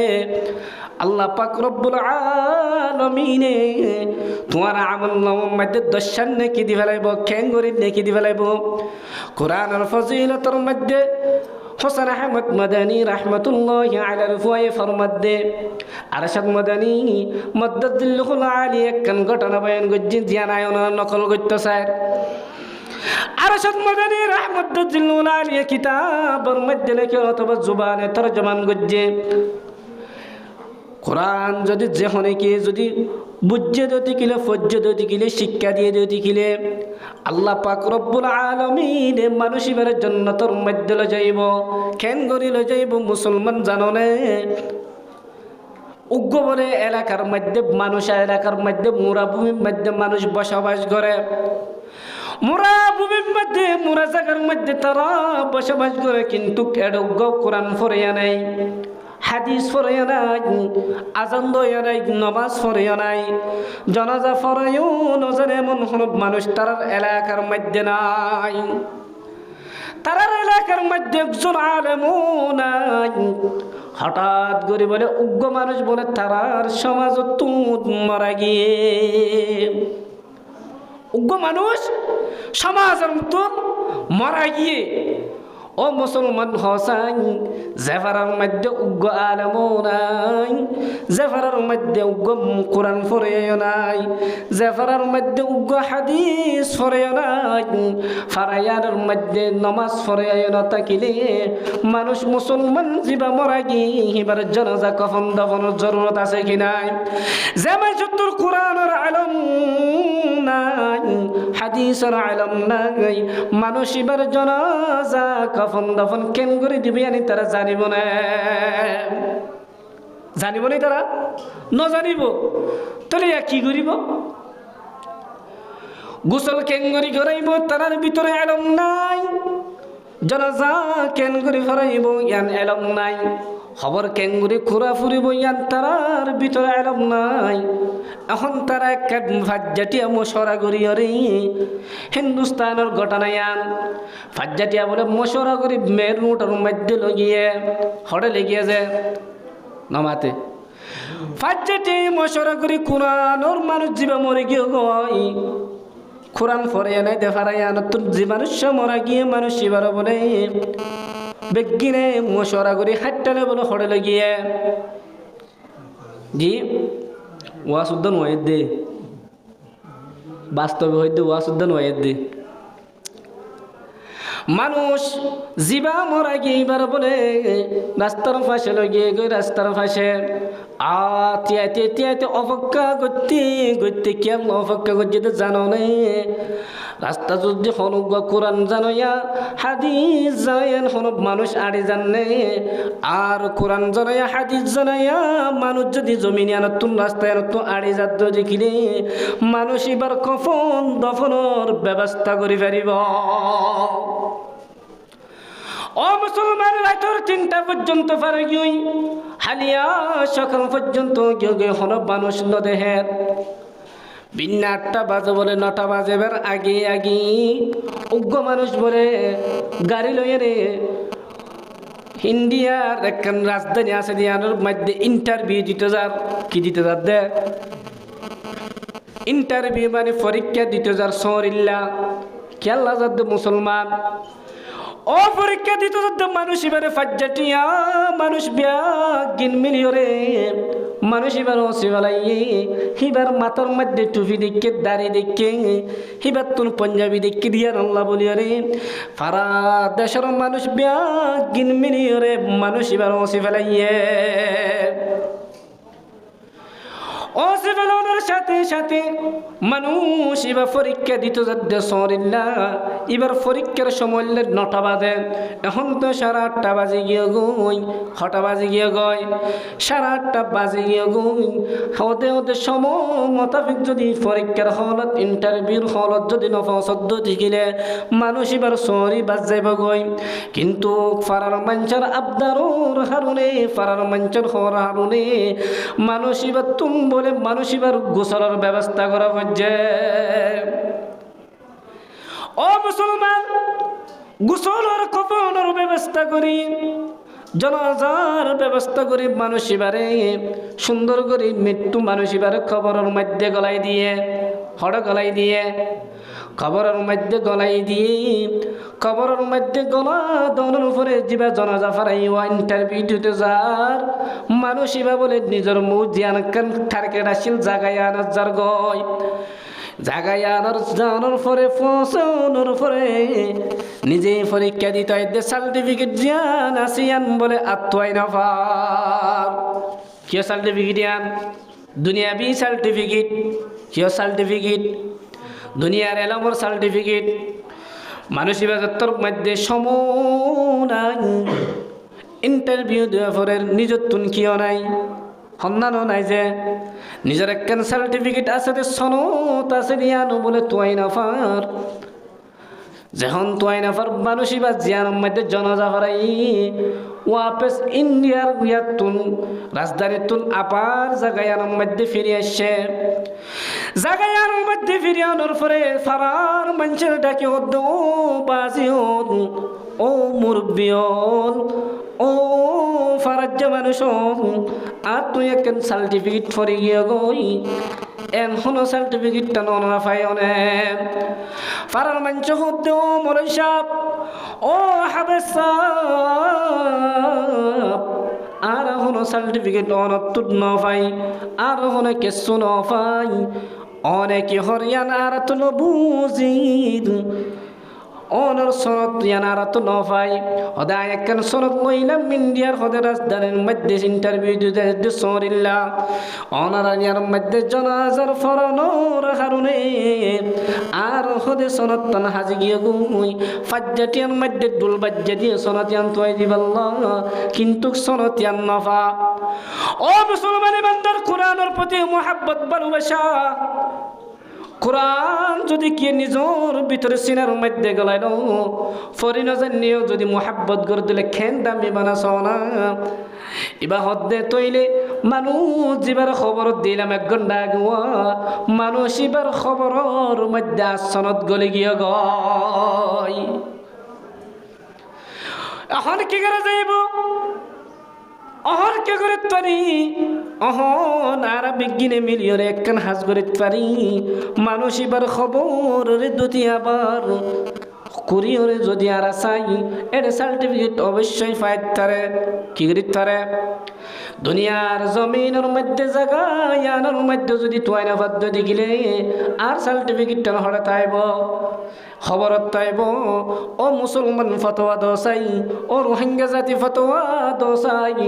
আল্লাহ পাক রব্বুল আলামিনে তোমার আমল নামের মধ্যে দশান নেকি দি ফেলাইব খেঙ্গরি নেকি দি ফেলাইব কোরআনের ফজিলতের মধ্যে হোসেন আহমদ মাদানী রাহমাতুল্লাহি আলাইহি ফুয়ে ফরমাদে আরশাদ মাদানী মদ্দাদিল্লাহুল আলী একখান ঘটনা বয়ান গজ্জি জিয়ানায়ন নকল করতে স্যার আরশাদ মাদানী রাহমাতুল্লাহি আলাইহি কিতাবের মধ্যে লেখে অথবা জুবানে তরজমান গজ্জে কোরআন যদি যেহনেকে যদি বুঝে দিতে গেলে ফজ্জে দিতে গেলে শিক্ষা দিয়ে দিতে গেলে আল্লাহ পাক রব্বুল আলামিন মানুষের জান্নাতের মধ্যে লয়ে যাইব কেন করি লয়ে যাইব মুসলমান জাননে উগ্র বলে এলাকার মধ্যে মানুষ এলাকার মধ্যে মুরাভূমির মধ্যে মানুষ বসবাস করে মুরাভূমির মধ্যে মুরা জায়গার মধ্যে তারা বসবাস করে কিন্তু এড উগ্র কোরআন ফরিয়া নাই হাদিস ফরাইয়া নাই আজান দয়া নাই নামাজ ফরাইয়া নাই জানাজা ফরাইও নজরে এমন হনব মানুষ তার এলাকার মধ্যে নাই তার এলাকার মধ্যে একজন আলেমও নাই হঠাৎ করে বলে উগ্র মানুষ বলে তারার সমাজ তুত মারা গিয়ে উগ্র মানুষ সমাজের মতো মারা গিয়ে ও মুসলমান হোসাইন জেফারার মধ্যে উগ্র আলেমও নাই জেফারার মধ্যে উগ্র কোরআন ফরেও নাই জেফারার মধ্যে উগ্র হাদিস ফরেও নাই ফারায়ানের মধ্যে নমাজ ফরেও না থাকিলে মানুষ মুসলমান জীবা মরা গিয়ে এবার জানাজা কফন দাফনের জরুরত আছে কি নাই যেমন যতর কোরআনের আলম নাই হাদিসের আলম নাই মানুষ এবার জানাজা কফন দফন কেন করে দিবি আনি তারা জানিব না তারা নজানিব তাহলে কি করিব গোসল কেন করি করাইব তারার ভিতরে এলম নাই জানাজা কেন করে ফরাইব ইয়ান এলম নাই খবর কেঙ্গুরি খুরা ফুরি বইয়ান তারার ভিতরে এলাম নাই। এখন তারা একটা ফাজ্জাটিয়া মশরা করিও রে হিন্দুস্তানের ঘটনায়ান ফাজ্জাটিয়া বলে মশরা করি মেয়ের মুটার মধ্যে লগিয়ে হড়ে লেগিয়ে যে নমাতে ফাজ্জাটি মশরা করি কোরআনোর মানুষ জীবা মরে গিয়ে গই কোরআন ফরে নাই দেখারায়ান তোর যে মানুষ মরা গিয়ে মানুষ এবার বলে বেগিনে মশরা করি হাট্টালে বলে হড়ে লগিয়ে জি ওয়াসুদ্দান ওয়াইদ দে বাস্তবে হইতে ওয়াসুদ্দান ওয়াইদ দে মানুষ জীবা মরা গিয়ে এবার বলে রাস্তার পাশে লগিয়ে গই রাস্তার পাশে তিয়াতে অপেক্ষা করতে করতে কেমন অপেক্ষা করতে তো জানো নেই রাস্তা যদি হনুক কোরআন জানোয়া হাদিস জানাইয়ান হনুক মানুষ আড়ি জানে আর কোরআন জানাইয়া হাদিস জানাইয়া মানুষ যদি জমিনে আনতুন রাস্তায় আনতুন আড়ি যাত দেখিলে মানুষ এবার কফন দফনের ব্যবস্থা করে ফেরিব। ও মুসলমান রাতের 3টা পর্যন্ত পারে গিয়ে হালিয়া সকাল পর্যন্ত গিয়ে হনব মানুষ নদেহের বিন্না 8টা বাজে বলে 9টা বাজে বের আগে আগে উগ্র মানুষ বলে গাড়ি লইয়ে রে ইন্ডিয়ার একখান রাজধানী আছে দিয়ানোর মধ্যে ইন্টারভিউ দিতে যার কি দিতে যার দে ইন্টারভিউ মানে পরীক্ষা দিতে যার সরিল্লা কেল্লা যার মুসলমান ও পরীক্ষা দিতে যার মানুষ এবারে ফাজ্জাটিয়া মানুষ ব্যাগিন মিলিয়রে মানুষ এবার অসিবালাই হিবার মাথার মধ্যে টুপি দেখে দাড়ি দেখে হিবার তুন পঞ্জাবি দেখে দিয়ার আল্লাহ বলিও রে সারা দেশের মানুষ ব্যাগিন মিলিও রে মানুষ এবার অসিবালাইয়ে অসিবালানোর সাথে সাথে মানুষ এবার পরীক্ষা দিতে যাচ্ছে সরিল্লা এবার পরীক্ষার সময় 9টা বাজে এখন তো 8:30 বাজে গিয়ে গই 6টা বাজে গিয়ে গই 8:30 বাজে গিয়ে গই হতে হতে সময় মোতাবেক যদি পরীক্ষার হলত ইন্টারভিউর হলত যদি নফসদ্দ দেখিলে মানুষ এবার সরি বাজ যাইব গই কিন্তু ফারার মঞ্চের আবদারুর হারুনে ফারার মঞ্চের হর হারুনে মানুষ এবার তুম বলে মানুষ এবার গোসলের ব্যবস্থা করা হচ্ছে। ও মুসলমান গোসলের কফনের ব্যবস্থা করি জনাজার ব্যবস্থা করি মানুষ এবারে সুন্দর করে মৃত্যু মানুষ এবারে খবরের মধ্যে গলাই দিয়ে হড় গলাই দিয়ে খবরের মধ্যে গলাই দিয়ে খবরের মধ্যে গলা দনের উপরে যা জনাজা ফারাই ইন্টারভিউ দিতে যার মানুষ এবা বলে নিজের মুখ জিয়ান কান ঠারকে রাশিল জাগায় আনার যার গয় জাগায় আনার জানোর পরে পৌঁছানোর পরে নিজে পরীক্ষা দিতে হয় সার্টিফিকেট জিয়ান আসিয়ান বলে আত্মাই না পার কিয় সার্টিফিকেট ইয়ান দুনিয়াবি সার্টিফিকেট কিয় সার্টিফিকেট দুনিয়ার এলামর সার্টিফিকেট মানুষ বাজার মধ্যে সময় ইন্টারভিউ দেওয়া পরে নিজের তুন কিয় নাই সন্ধানও নাই যে নিজের একখান সার্টিফিকেট আছে সনত আছে দিয়ানো বলে তোয়াই নাফার যখন তোয়াই নাফার মানুষ বা জিয়ানোর মধ্যে জনাজা ফরাই ওয়াপেস ইন্ডিয়ার ইয়াতুন রাজধানীর তুন আপার জাগায়ানোর মধ্যে ফিরে আসছে জাগায়ানোর মধ্যে ফিরে আনার পরে ফারার মানুষের ডাকে হদ ও বাজিয়ন ও মুরব্বিয়ন ও ফারাজ্য মানুষ আর তুই একখান সার্টিফিকেট ফরে গিয়ে গই এখনো সার্টিফিকেটটা ননা পাই অনেক ফারার মানুষ হদ ও মরই সাপ ও হাবেস আর এখনো সার্টিফিকেট অনতুট ন পাই আর এখনো কেসু ন পাই অনেকে হরিয়ান আর তো বুঝিদ অনর সনত ইয়ানারা তো নফাই হদায় একখান সনত লইলাম ইন্ডিয়ার হদে রাজধানীর মধ্যে ইন্টারভিউ দিতে সরিল্লা অনারানিয়ার মধ্যে জনাজার ফরানোর কারণে আর হদে সনত তান হাজি গিয়ে গুই ফাজ্জাটিয়ার মধ্যে ডুল বাজ্জা দিয়ে সনতিয়ান তোয়াই দিবাল্লাহ কিন্তু সনতিয়ান নফা। ও মুসলমানি বান্দার কোরআনের প্রতি মুহাব্বত ভালোবাসা কোরআন যদি কে নিজর ভিতরে সিনার মধ্যে গলায় ন ফরিনজানিও যদি মোহাব্বত করে দিলে খেন দামি বানাস না এবার হদ্দে তৈলে মানুষ যিবার খবর দিলাম 1 ঘন্টা আগুয়া মানুষ এবার খবরের মধ্যে আসনত গলে গিয়ে গয় এখন কি করে যাইব অহর কে করে পারি অহন আর বিজ্ঞানে মিলিয়ন একখান হাজ করে পারি মানুষ এবার খবর রে দুটি আবার কুরিয়রে যদি আর চাই এর সার্টিফিকেট অবশ্যই পাইতারে কি করিতারে দুনিয়ার জমিনের মধ্যে জায়গার মধ্যে যদি তোয়াইনা বাধ্য দেখিলে আর সার্টিফিকেটটা হরে তাইব খবরত তাইব ও মুসলমান ফতোয়া দোসাই ও রোহিঙ্গা জাতি ফতোয়া দোসাই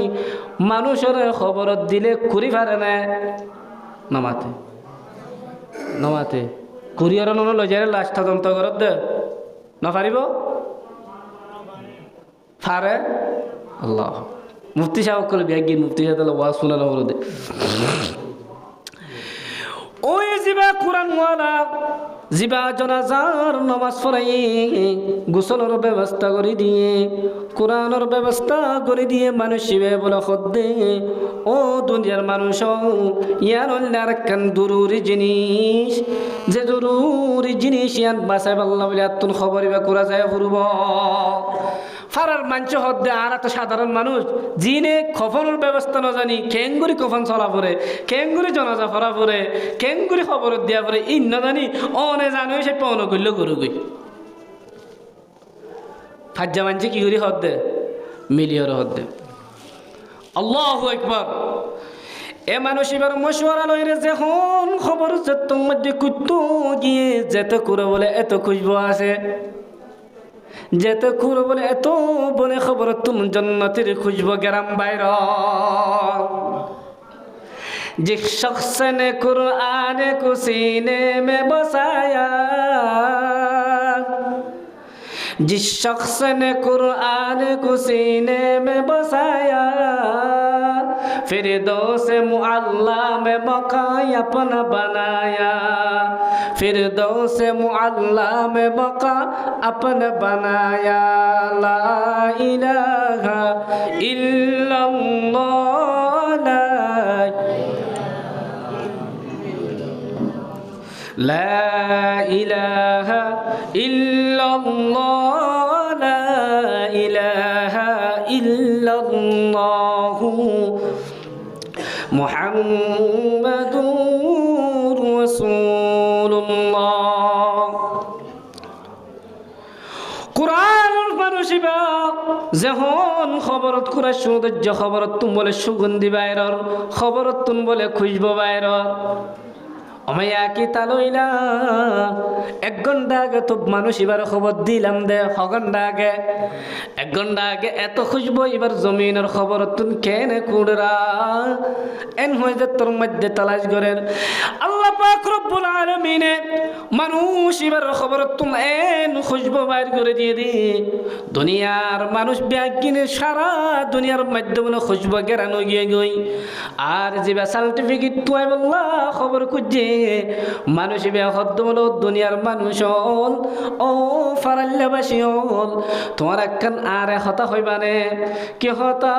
মানুষের খবরত দিলে কুরি পারে না নামাতে নামাতে কুরিয়ার লৈ যায় লাশ তদন্ত করত দে নপারিব ফারে আল্লাহ মুফতি সাহেব কলে বিয়াগি মুফতি সাহেব ওয়াজ শুনা না দে ওই জিবা কোরআন ওয়ালা জিবা জনাজার নামাজ পড়াই গোসলের ব্যবস্থা করে দিয়ে কোরআনের ব্যবস্থা করে দিয়ে মানুষ শিবে বলে খদ্দে ও দুনিয়ার মানুষ ইয়ার অল্লার কান জরুরি জিনিস যে জরুরি জিনিস ইয়ান বাসায় পাল্লা বলে এত খবরই বা করা যায় ফুরব ফারার মাঞ্চ হদ্দে আর এত সাধারণ মানুষ জিনে খফনের ব্যবস্থা না জানি কেঙ্গুরি কফন চলা পড়ে কেঙ্গুরি জনাজা ফরা পড়ে কেঙ্গুরি খবর দিয়া পড়ে ই না জানি অনে জানো সে পৌন করলে গরু গই ফাজ্জা মানছে কি করি হদ্দে মিলিয়র হদ্দে আল্লাহু আকবার এ মানুষ এবার মশওয়ারা লইরে যখন খবর যত মধ্যে কুত্তো গিয়ে যেতে করে বলে এত খুশবু আছে যেতে খুর বলে এত বনে খবর তুম জন্নতের খুশবু গরম বাইর जिस शख्स ने कुरान को सीने में बसाया जिस शख्स ने कुरान को सीने में बसाया फिरदौस मुअल्ला में मकान अपना बनाया फिरदौस मुअल्ला में मकान अपना बनाया ला इलाहा इल्लल्लाह لا إله إلا الله لا إله إلا الله محمد رسول الله قرآن মানুষিবা যখন খবরত কুরা সৌন্দর্য খবরত তুম বলে সুগন্ধি বাইরর খবরত তুম বলে খুশবু বাইরর অমাইয়া কি তালইলা 1 ঘন্টা আগে তো মানুষ এবার খবর দিলাম দে 6 ঘন্টা আগে 1 ঘন্টা আগে এত খুশবু এবার জমিনের খবর তুন কেনে কুড়রা এন হইতে তোর মধ্যে তালাশ করেন আল্লাহ পাক রব্বুল আলামিনে মানুষ এবার খবর তুম এন খুশবু বাইর করে দিয়ে দি দুনিয়ার মানুষ ব্যাগিনে সারা দুনিয়ার মধ্যে বলে খুশবু গেরানো গিয়ে গই আর যে সার্টিফিকেট তুই বললা খবর খুঁজে মানুষ বেহদ্দ বলো দুনিয়ার মানুষ হল ও ফারাল্লাবাসী হল তোমার একখান আর হতা হইবানে কি হতা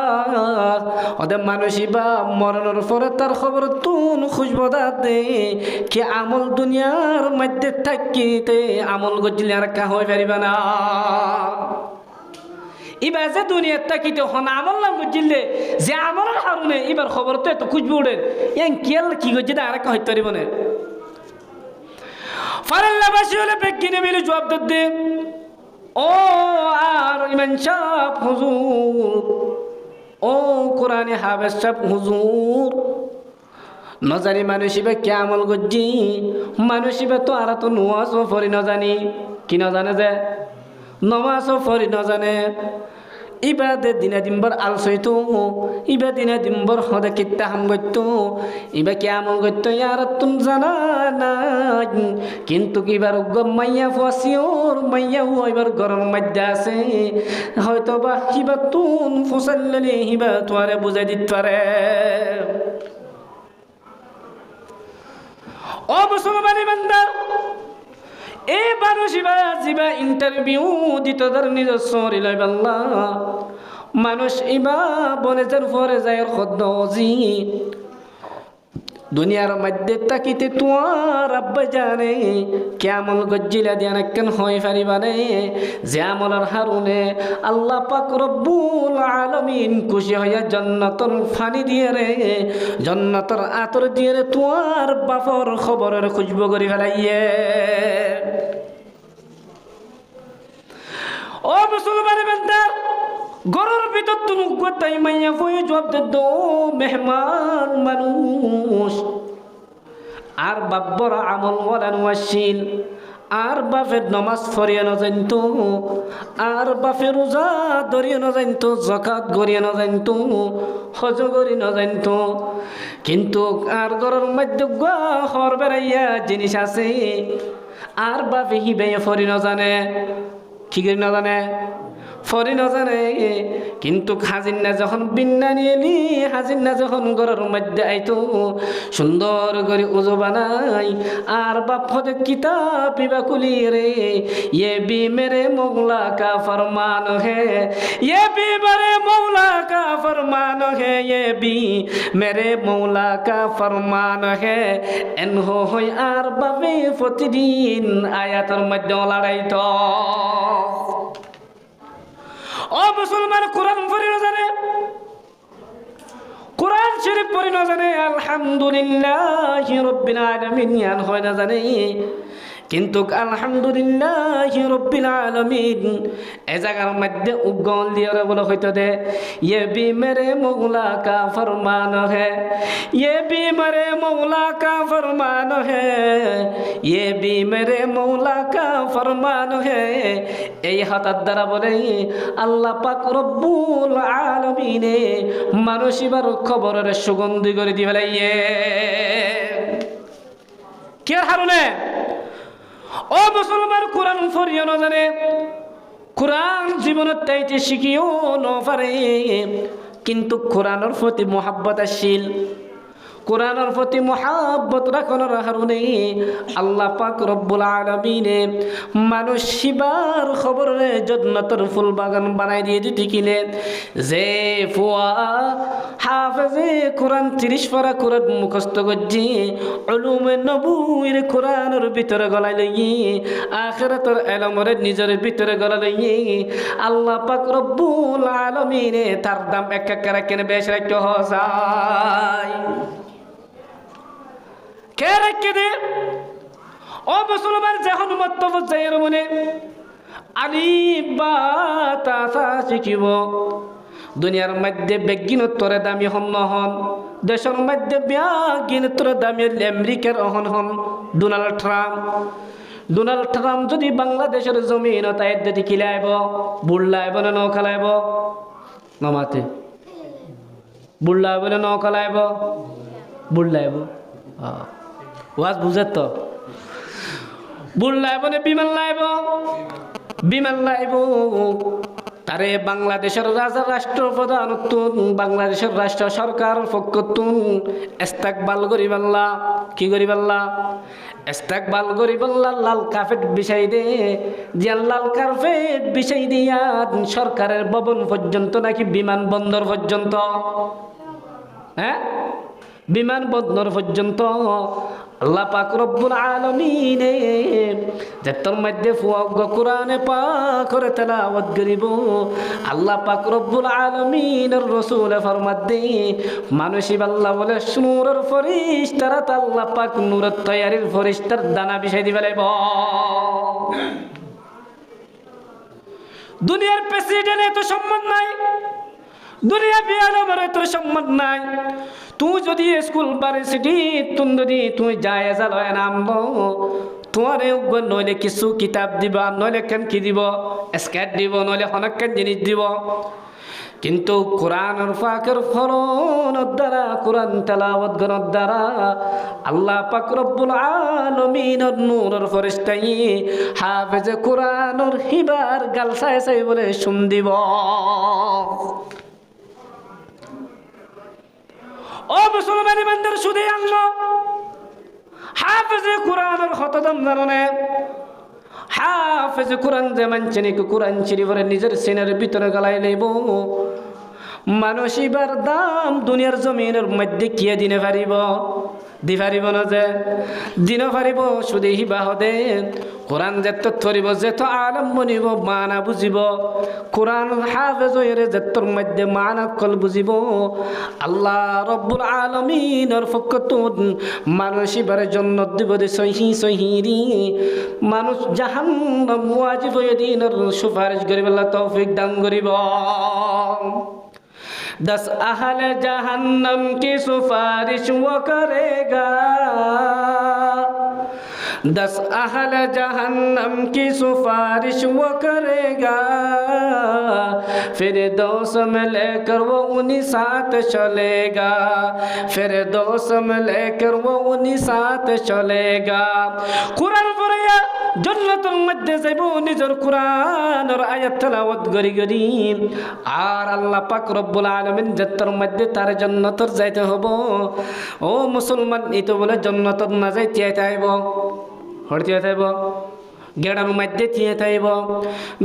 ওদের মানুষই বা মরণের পরে তার খবর তুন খুশবদা দে কি আমল দুনিয়ার মধ্যে থাকিতে আমল গজিলে আর কা হয়ে পারিবা না এবার যে দুনিয়ার থাকিতে হন আমল নাম গজিলে যে আমলের হারুনে এবার খবর তো এত খুঁজবে উঠে ইয়াং কেল কি গজিলে আর কা হইতে পারিব না ফারাল্লাবাসী হলে বেগিনে মিলে জবাব দে ও আর ইমাম সাহেব হুজুর ও কোরআনে হাফেজ সাহেব হুজুর নজানি মানুষিবে কে আমল গজ্জি মানুষিবে তো আর তো নমাজও পড়ি নজানি কি নজানে যে নমাজও পড়ি নজানে ইবাদে দিনে দিনবার আলসইতো ইবা দিনে দিনবার হদে কিত্তা হাম গইতো ইবা কে আমল গইতো ইয়ার তুম জানা না কিন্তু কিবার মাইয়া ফাসিওর মাইয়া হইবার গরম মধ্যে আছে হয়তো বা কিবা তুন ফসল্লে হিবা তোরে বুঝাই দিতে পারে ও মুসলমানি বান্দা, এই মানুষিবা যিবা ইন্টারভিউ দিত তার নিজস্ব রিলাইব আল্লাহ মানুষ ইবা বলে যার পরে যায় খদ্দ জি দুনিয়ার মধ্যে তাকিতে তোমার আব্বা জানে কেমন গজ্জিলা দিয়া কেন হয় পারিবানে যে আমলার হারুনে আল্লাহ পাক রব্বুল আলামিন খুশি হইয়া জান্নাতুল ফানি দিয়ে রে জান্নাতের আতর দিয়ে রে তোমার বাপর খবরের খুঁজব করি ফেলাইয়ে। ও মুসলমান বান্দা, গরুর ভিতর তুমি গোটাই মাইয়া বই জবাব দে মেহমান মানুষ আর বাব্বর আমল ওয়ালান ওয়াশিল আর বাপের নমাজ ফরিয়া ন জানতো আর বাপের রোজা ধরিয়া ন জানতো যাকাত গরিয়া ন জানতো হজ গরি ন জানতো কিন্তু আর গরুর মধ্যে হর বেড়াইয়া জিনিস আছে আর বাপে হিবে ফরি ন জানে কি করি ন জানে ফরি ন জানে কিন্তু হাজিন্না যখন বিন্না নিয়েলি হাজিন্না যখন ঘরের মধ্যে আইতো সুন্দর করে উজু বানাই আর বাপ হতে কিতাব পিবা কুলি রে ये भी मेरे मौला का फरमान है ये भी मेरे मौला का फरमान है ये भी मेरे मौला का फरमान है এনহো হই আর বাবে প্রতিদিন আয়াতের মধ্যে লড়াইতো। ও মুসলমান, কোরআন পড়ি না জানে, কোরআন শরীফ পড়ি না জানে, আলহামদুলিল্লাহি রাব্বিল আলামিন ইয়ান হয় না জানে কিন্তু আলহামদুলিল্লাহি রাব্বিল আলামিন এ জায়গার মধ্যে উগল দিয়ে বলা হইতো দে ये भी मेरे मौला का फरमान है ये भी मेरे मौला का फरमान है ये भी मेरे मौला का फरमान है এই হাতার দ্বারা বলে আল্লাহ পাক রব্বুল আলামিনে মানুষিবার খবরের সুগন্ধি করে দি ফেলাইয়ে। কে হারুনে ও মুসলমান, কোরআন পড়িও না জানে, কোরআন জীবনের তাইতে শিখিও না পারে কিন্তু কোরআনের প্রতি মোহাব্বত আসিল, কোরআনের প্রতি মোহাব্বত রাখানোর কারণে আল্লাহ পাক রব্বুল আলামিনে মানুষ শিবার খবরে জান্নাতের ফুল বাগান বানাই দিয়ে দিতে কিনে যে ফুয়া হাফেজে কোরআন 30 পারা কোরআন মুখস্থ করছে উলুমে নবুয়ির কোরআনের ভিতরে গলায় লইয়ে আখিরাতের ইলমের নিজের ভিতরে গলা লইয়ে আল্লাহ পাক রব্বুল আলামিনে তার দাম এক করে কেন বেশ রাখতে হয় কে রেখে দে। ও মুসলমান, যখন মন্তব্য যাইয়ের মনে আলিফ বা তা শিখিব দুনিয়ার মধ্যে বেগিনত্তরে দামি হন নহন দেশের মধ্যে বেগিনত্তরে দামি আমেরিকার অহন হন ডোনাল্ড ট্রাম্প যদি বাংলাদেশের জমিন তাই যদি কিলাইব বুড়লাইব না নৌকালাইব নমাতে বুড়লাইব না নৌকালাইব বুড়লাইব ওয়াজ বুঝেত তো বুল লাইব না বিমান লাইব তারে বাংলাদেশের রাষ্ট্রপ্রধান বাংলাদেশের রাষ্ট্র সরকার পক্ষতুন ইস্তেকবাল করিবাল্লা কি করিবাল্লা ইস্তেকবাল করিবাল্লা লাল কার্পেট বিছাই দে যে লাল কার্পেট বিছাই দিয়া সরকারের ভবন পর্যন্ত নাকি বিমানবন্দর পর্যন্ত হ্যাঁ বিমানবন্দর পর্যন্ত আল্লাহ পাক রব্বুল আলামিন যে তোর মধ্যে ফুয়াগ কোরআনে পাক করে তেলাওয়াত করিব আল্লাহ পাক রব্বুল আলামিনের রাসূল ফরমাত দে মানুষই আল্লাহ বলে নূরের ফেরেশতারা আল্লাহ পাক নূরের তৈয়ারির ফেরেশতার দানা বিছাই দিবে লাইব। দুনিয়ার প্রেসিডেন্ট এত সম্মান নাই, দুনিয়া বিয়ালমের এত সম্মান নাই। তুই যদি স্কুল ভার্সিটি তুই যদি তুই যায় লয় নাম তোমার নইলে কিছু কিতাব দিব নইলে কেন কি দিব স্কেট দিব নইলে অনেক জিনিস দিব কিন্তু কোরআনের পাকের ফলনের দ্বারা কোরআন তেলাওয়াত করার দ্বারা আল্লাহ পাক রব্বুল আলামিনের নূরের ফেরেশতাই হাফেজে কোরআনের হিবার গাল চাই চাই বলে শুন দিব। ও মুসলমান ইমানদার শুধু আল্লাহ হাফেজে কোরআনের হতদম জানে হাফেজে কোরআন যে মানছে নাকি কোরআন শরীফের নিজের সিনের ভিতরে গলায় লইব মানুষ এবার দাম দুনিয়ার জমিনের মধ্যে কিয়ে দিনে পারিব দি পারিব না যে দিন পারিব শুধু হিবাহ দে কোরআন যেত ধরিব যেত আলম বনিব মানা বুঝিব কোরআন হাফেজ হয়ে যেতর মধ্যে মানা কল বুঝিব আল্লাহ রব্বুল আলমিনের পক্ষতুন মানুষ এবার জন্নত দিব দে সহি সহিরি মানুষ জাহান্নাম ওয়াজিব হয়ে দিনের সুপারিশ করিব আল্লাহ তৌফিক দান করিব 10 अहल जहन्नम की सिफारिश वो करेगा 10 अहल जहन्नम की सिफारिश वो करेगा फिर दोस्त में लेकर वो उन्हीं साथ चलेगा फिर दोस्त में लेकर वो उन्हीं साथ चलेगा कुरान पढ़िया जन्नतुल मध्य যাইব নিজের কোরআনের আয়াত তেলাওয়াত করি করি আর আল্লাহ পাক রব্বুল আলামিন জান্নাতের মধ্যে তার জান্নাতের যাইতে হব ও মুসলমান ইতো বলে জান্নাতের না যাইতে আইব হড়তে আইব গেড়ার মধ্যে থিয়ে থাইব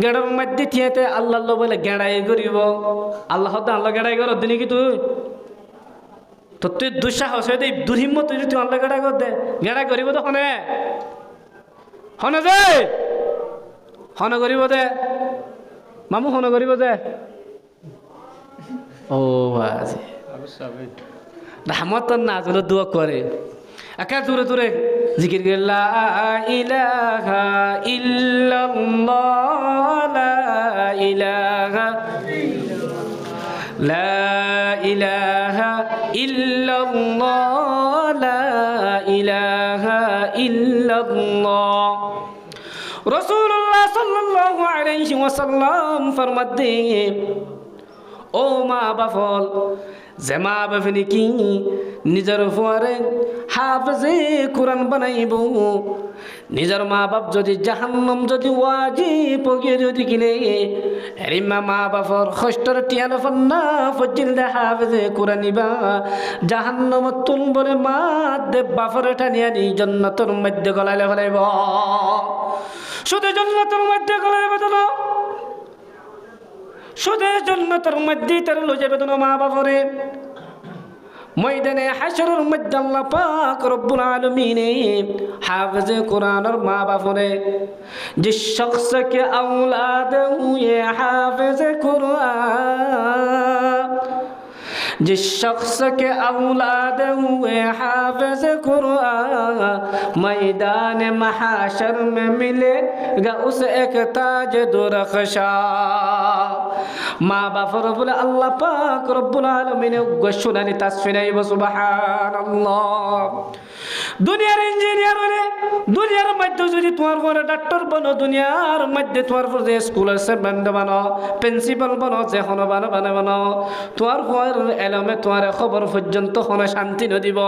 গেড়ার মধ্যে থিয়েতে আল্লাহ বলে গেড়াই করিব আল্লাহ তো আল্লাহ গেড়াই কর দিনি কি তুই তো তুই দুঃসাহস হয়ে দুর্হিম্মত তুই তুই আল্লাহ গেড়াই কর দে গেড়াই করিব তো হনে হন যে হন করিব দে মামু হন করিব দে ও বাজি রহমত না জন্য দোয়া করে একা দূরে দূরে জিকির করে লা ইলাহা ইল্লাল্লাহ লা ইলাহা লা ইলাহা ইল্লাল্লাহ লা ইলাহা ইল্লাল্লাহ রাসূলুল্লাহ সাল্লাল্লাহু আলাইহি ওয়াসাল্লাম ফরমাতে ও মা বাফল যে মা বাপনি কি নিজের ফুয়ারে হাফেজে কোরআন বানাইব নিজের মা বাপ যদি জাহান্নাম যদি ওয়াজিব হয়ে যদি কিনে এরিমা মা বাপর কষ্টর টিয়ানো ফন্না ফজিল দে হাফেজে কোরআন নিবা জাহান্নাম তুন বলে মা দে বাপরে টানিয়া নি জান্নাতের মধ্যে গলাইলে ফেলাইব শুধু জান্নাতের মধ্যে গলাইবে তো শুধু জান্নাতের মধ্যে তার লয়ে যাবে তো মা বাপরে ময়দানে হাশরের মধ্যে আল্লাহ পাক রব্বুল আলামিন হাফেজ কুরআন और माँ बाप ने जिस शख्स के औलाद हुए हाफिज कुरान जिस शख्स के औलाद हुए हाफिज कुरान मैदान महाशर में मिलेगा उसे एक ताज दुरख्शा মা বাপর বলে আল্লাহ পাক রব্বুল আলামিন ঘোষণানি তাসফিনাইব সুবহানাল্লাহ দুনিয়ার ইঞ্জিনিয়ার হলে দুনিয়ার মধ্যে যদি তোমার বড় ডাক্তার বনো দুনিয়ার মধ্যে তোমার যে স্কুলের সেভেন্ট বানো প্রিন্সিপাল বনো যে হনো বানো বানো তোমার পর এলমে তোমার খবর পর্যন্ত হনো শান্তি নদিব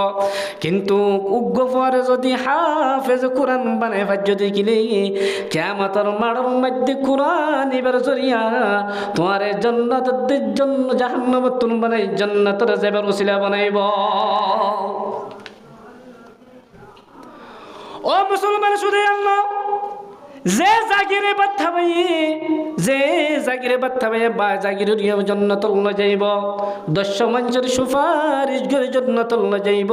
কিন্তু উগ্র পরে যদি হাফেজ কোরআন বানাই যদি কিলে কিয়ামতের মাঠের মধ্যে কোরআন এবার জরিয়া তোমার জান্নাতের জন্য জাহান্নাম তুন বানাই জান্নাতের যাবার ওসিলা বানাইব ও মুসলমান শুধু আল্লাহ যে জাগিরে বাধা ভাই যে জাগিরে বাধা ভাই বা জাগিরের জান্নাতুল না যাইব 10 মানুষের সুপারিশ করে জান্নাতুল না যাইব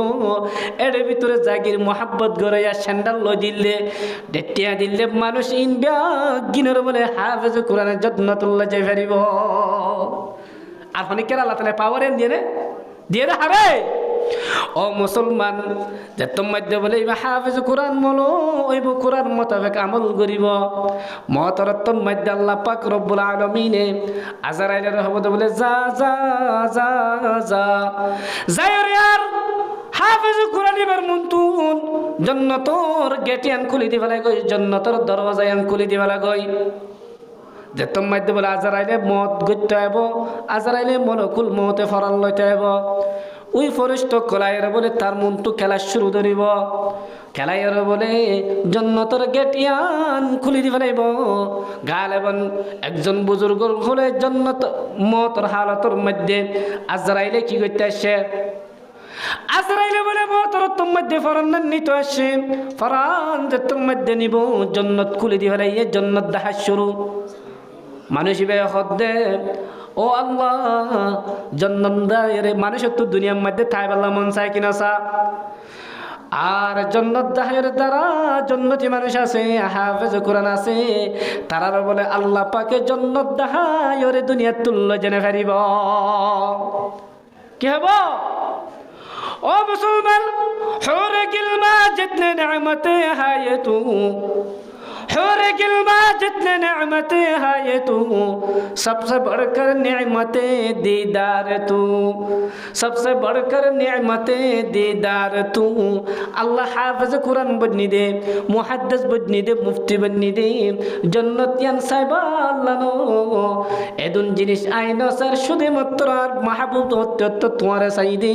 এর ভিতরে জাগির মোহাব্বত গড়াইয়া স্যান্ডাল ল দিলে ডেটিয়া দিলে মানুষ ইনবা গিনর বলে হাফেজ কোরআনের জান্নাতুল না যাই পারিব আর অনেকের আল্লাহ তাআলা পাওয়ার দিয়ে রে হারে ও মুসলমান যে তোমার বলে হাফেজ কোরআন মলো ওইব কোরআন মোতাবেক আমল করিব মতরত্তম মধ্যে আল্লাহ পাক রব্বুল আলামিন আজরাইলের হবদ বলে যা যা যা যা যাই রে আর হাফেজ কোরআন এবার মন্তুন জান্নাতের গেটিয়ান খুলি দিবালা গই জান্নাতের দরওয়াজায়ান খুলি দিবালা গই যে তোমার বলে আজরাইলে মত গইতে আইব আজরাইলে মলকুল মতে ফরাল লইতে আইব ওই ফরিস্ত কলাইয়ের বলে তার মন তো খেলা শুরু ধরিব খেলাইয়ের বলে জান্নাতের গেটিয়ান খুলি দিব লাইব গালেবান একজন বুজুর্গর হলে জান্নাত মতের হালতের মধ্যে আজরাইলে কি করতে আসে আজরাইলে বলে মতর তোর মধ্যে ফরান নিতে আসে, ফরান যে তোর মধ্যে নিব জন্নত খুলে দি ফেলাই, জন্নত দেখা শুরু। মানুষ হদ্দে ও আল্লাহ জন্নত দায়ের মানুষের তো দুনিয়ার মধ্যে থাই পাল্লা মন চায় কিনা চা। আর জন্নত দাহের দ্বারা জন্নতি মানুষ আছে, হাফেজ কোরআন আছে, তারার বলে আল্লাহ পাকে জন্নত দাহায়রে দুনিয়ার তুল্য জেনে ফেরিব। কি হব ও মুসলমান? হুরে গিলমা জিতনে নিয়ামতে হায়ে তু, হুরে গিলমা जितने नेमतें हैं ये तू, सबसे बढ़कर नेमते दीदार तू, सबसे बढ़कर नेमते दीदार तू। अल्लाह हाफिज कुरान बन्नी दे, मुहद्दिस बन्नी दे, मुफ्ती बन्नी दे, जन्नतियान साहिब अल्लाह नो एदुन जिनिस आइनो सर शुद्धि मतरार महबूब होते तो तुम्हारे सही दे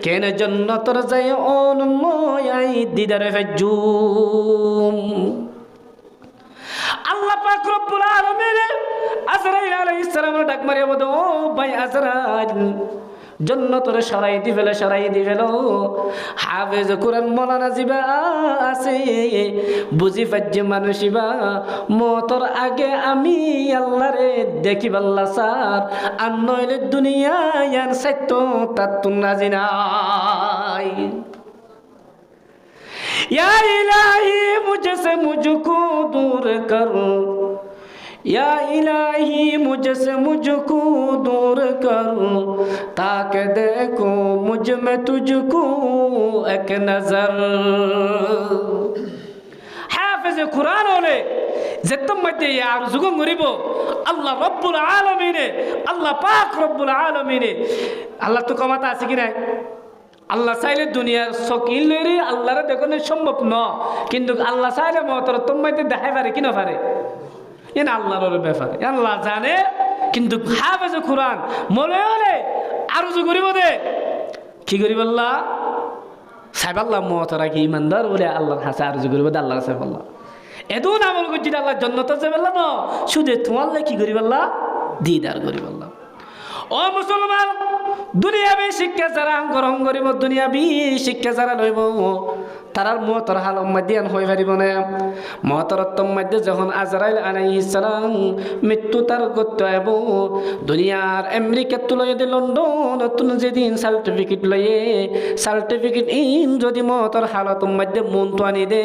केन जन्नत रजाय ओन मोयाई दीदार फजूम। আল্লাহ পাক রব্বুল আলামিন আজরাইল আলাইহিস সালাম ডাক মারিয়া বলে ও ভাই আজরাইল জন্নতরে সরাই দি ফেল। হাফেজ কোরআন মৌলানা জিবা আছে বুঝি পাজ্যে মানুষিবা মতর আগে আমি আল্লাহরে দেখি বাল্লা সার আর নইলে দুনিয়া ইয়ান সাইত্য তার তুন্নাজি নাই। या इलाही मुझसे मुझको दूर कर, या इलाही मुझसे मुझको दूर कर, ताकि देखो मुझ में तुझको एक नजर। हाफिज कुरान होले যেতম মধ্যে আর যুগং করিব আল্লাহ রব্বুল আলামিনে, আল্লাহ পাক রব্বুল আলামিনে। আল্লাহ তো ক্ষমতা আছে কি নাই? আল্লাহ চাইলে দুনিয়ার শকিল লইরে আল্লাহরে দেখানো সম্ভব ন, কিন্তু আল্লাহ চাইলে মতর তোমাইতে দেখাই পারে কি না পারে, এন আল্লাহর ব্যাপার আল্লাহ জানে। কিন্তু হাফেজ কুরআন মনে হলে আরো যে করিব দে কি করিব আল্লাহ সাহেব আল্লাহ মতরা কি ইমানদার বলে আল্লাহর হাসে আর যে করিব আল্লাহ সাহেব আল্লাহ এদুন আমল করছি আল্লাহ জান্নাতে যাবে না, শুধু তোমার কি করিব আল্লাহ দিদার করিব আল্লাহ। ও মুসলমান, দুনিয়াবি শিক্ষা যারা গ্রহণ করিব, দুনিয়াবি শিক্ষা যারা লইব তারার মতর হাল মাদিয়ান হয়ে পারিব না। মতরত্তম মধ্যে যখন আজরাইল আলাইহিস সালাম মৃত্যু তার করতে আইব, দুনিয়ার আমেরিকা তুলয়ে দে লন্ডন তুন যেদিন সার্টিফিকেট লয়ে সার্টিফিকেট ইন যদি মতর হালত মধ্যে মন তো আনি দে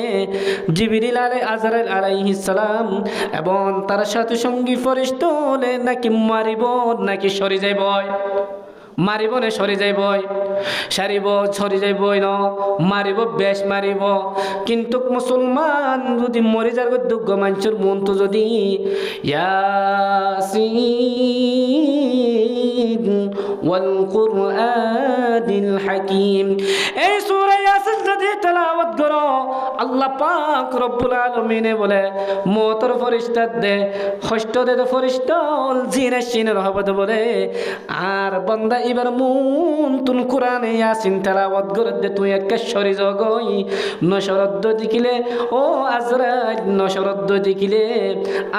জিবরিল আজরাইল আলাইহিস সালাম এবং তার সাথে সঙ্গী ফেরেশতা হলে নাকি মারিব নাকি সরে যাইব, মারিব না সরে যাইব, সারিব সরে যাইব ন মারিব বেশ মারিব। কিন্তু মুসলমান যদি মরে যার দুঃখ মানুষের মন তো যদি ইয়াসিন ওয়াল কুরআনিল হাকীম এই সূরা ইয়াসিন যদি তেলাওয়াত করো আল্লাহ পাক রব্বুল আলামিনে বলে মতর ফেরেশতা দে কষ্ট দে ফেরেশতা জিনা সিনের হবত বলে আর বান্দা এবার মন তুন কোরআনে ইয়াসিন তেলাওয়াত করে দে তুই এক শরী জগই নশরদ্দ দিকিলে ও আজরাইল নশরদ্দ দিকিলে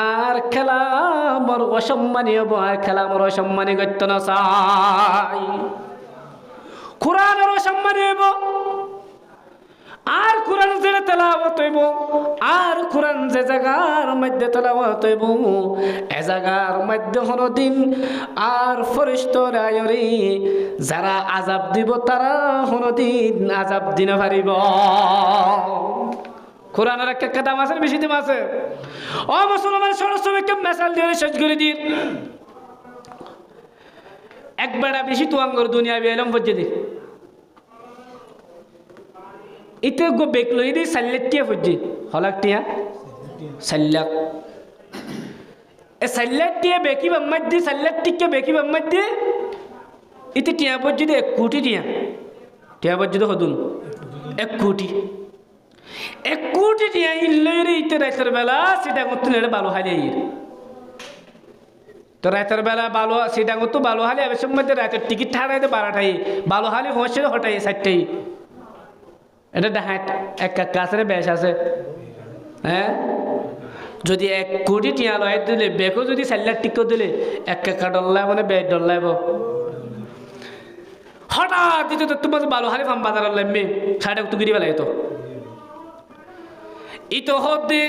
আর খেলামর অসম্মানী হব, আর খেলামর অসম্মানী গত্য না চাই, কোরআনের অসম্মানী হইব। আর কোরআন যে তেলাওয়াত হইব, আর কোরআন যে জায়গার মধ্যে তেলাওয়াত হইব এ জায়গার মধ্যে কোনদিন আর ফেরেশতারা আয়রে যারা আযাব দিব তারা কোনদিন আযাব দিতে পারিব। কোরআনের একটা দাম আছে, বেশি দাম আছে। ও মুসলমান সরসবকে মেসাল দিয়ে শেষ করে দিন। একবার বেশি তো আঙ্গর দুনিয়া বেলম বজে দি ইতে গো বেকলো ইদি সাল্লাটিয়া ফজি হলাকটিয়া সাল্লাক এ সাল্লাটিয়া বেকি বাম্মাদি সাল্লাটিকে বেকি বাম্মাদি ইতে টিয়া ফজি দে 1 কোটি টিয়া ফজি দে হদুন 1 কোটি 1 কোটি টিয়া ইল্লরে ইতে রাতের বেলা সেটা করতে নেড়ে ভালো হালে তো রাতের বেলা ভালো সেটা করতে ভালো হালে এর সময় রাতের টিকিট ঠাড়াইতে 12টাই ভালো হালে পৌঁছে হটাই 7টাই এটা ডাহাট এক কাছরে বেশ আছে। হ্যাঁ যদি 1 কোটি টিয়া লয় দিলে বেকো যদি 4 লাখ টিকো দিলে 1 ডলার মানে 2 ডলার হঠাৎ দিতে তো তোমার ভালো হারে ফাম বাজার লাগবে সাইডে তো গিরি বেলায় তো ইতো হতে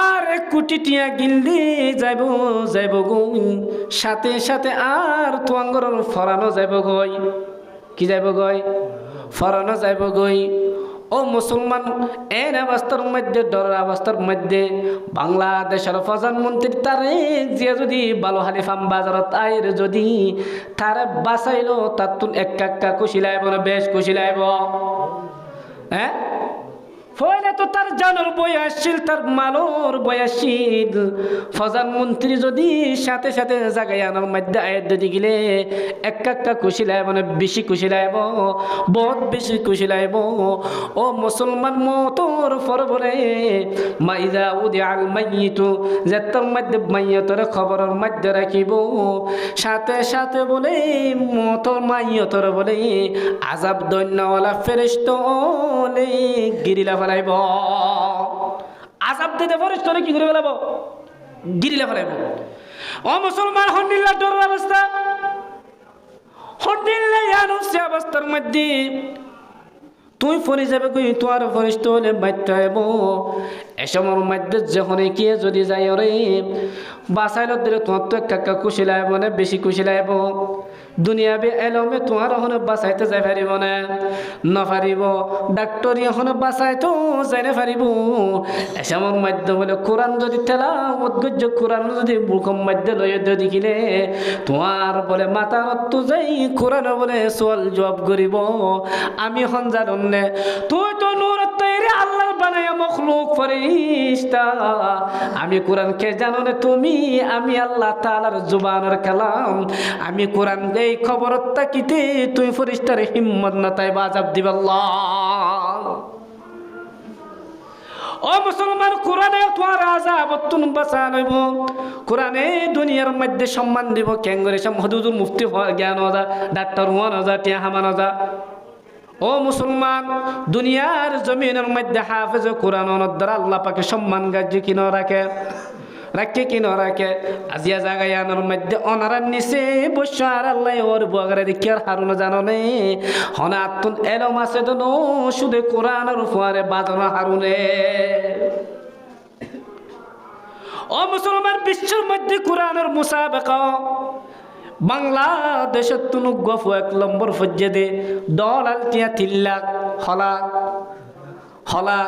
আর 1 কোটি টিয়া গিলদি যাইব গই সাথে সাথে আর তোয়াঙ্গর ফরানো যাইব গই কি যাইব গই ফরানো যাইব গই ও মুসলমান এর অবস্থার মধ্যে ডরের অবস্থার মধ্যে বাংলাদেশের প্রধানমন্ত্রী তারে যে যদি ভালো হালিফাম বাজারত আইরে যদি তারে বাঁচাইলো তার তুন একা খুশি লাইব না বেশ খুশি লাইব হ্যাঁ ফলে তো তার জানোর বই আসছিল তার মালোর বই আসছিল প্রধানমন্ত্রী যদি সাথে সাথে জায়গায় আনার মধ্যে আয়ের যদি গেলে একা খুশি লাইব না বেশি খুশি লাইব বহুত বেশি খুশি লাইব ও মুসলমান মতর ফর বলে মাইদা উদি আল মাইয়িতু যেতার মধ্যে মাইয়তর খবরের মধ্যে রাখিব সাথে সাথে বলে মতর মাইয়তর বলে আযাব দৈন্যওয়ালা ফেরেশতা ওলে গিরিলা ফেলাইব আযাব দিতে ফেরেশতারে কি করে ফেলাইব গিরিলা ফেলাইব ও মুসলমান হন্ডিল্লা ডর অবস্থা হন্ডিল্লা ইয়ানুসি অবস্থার মধ্যে তুই ফরি যাবে কই তোর ফরিস্ত হলে বাইতে হইব এসমর মধ্যে যখন কে যদি যাই রে বাসাইল দিলে তোমার তো একা খুশি লাইব না বেশি খুশি লাইব দুনিয়া বে এলমে তোমার ওখানে বাঁচাইতে যাই পারিব না নপারিব ডাক্তর এখন বাঁচাইতো যাই না পারিব এসমর মধ্যে বলে কোরআন যদি তেলা উদ্গজ্য কোরআন যদি বুকম মধ্যে লয়ে যদি কিলে তোমার বলে মাতার তো যাই কোরআন বলে সোয়াল জবাব করিব আমি হন জানো নে তুই তো নূর তৈরি আল্লাহ বানায়া মখলুক ফেরেশতা আমি কোরআন কে জানো না তুমি আমি আল্লাহ তাআলার জুবানের কালাম আমি কোরআন এই খবর তাকিতে তুই ফেরেশতার হিম্মত না তাই আযাব দিব আল্লাহ ও মুসলমান কোরআনে তোমার আযাব তুন বাঁচাইব কোরআনে দুনিয়ার মধ্যে সম্মান দিব কেন করে সব হুজুর মুফতি জ্ঞান হওয়া ডাক্তার হওয়া না টিয়া হামানো যা ও মুসলমান দুনিয়ার জমিনের মধ্যে হাফেজ কোরআনের দ্বারা আল্লাহ পাকে সম্মান গাজ্য কিন রাখে কিন রাখে আজিয়া জায়গায় আনার মধ্যে অনারার নিচে বসে আর আল্লাহ ওর বগরে দেখি আর হারুন জানো নে হনা আত্মন এলম আছে তো শুধু কোরআনের উপরে বাজানো হারুনে ও মুসলমান বিশ্বের মধ্যে কোরআনের মুসাবাকা বাংলাদেশের তুনু গফ 1 নম্বর ফজ্জে ডলার 3 লাখ হলা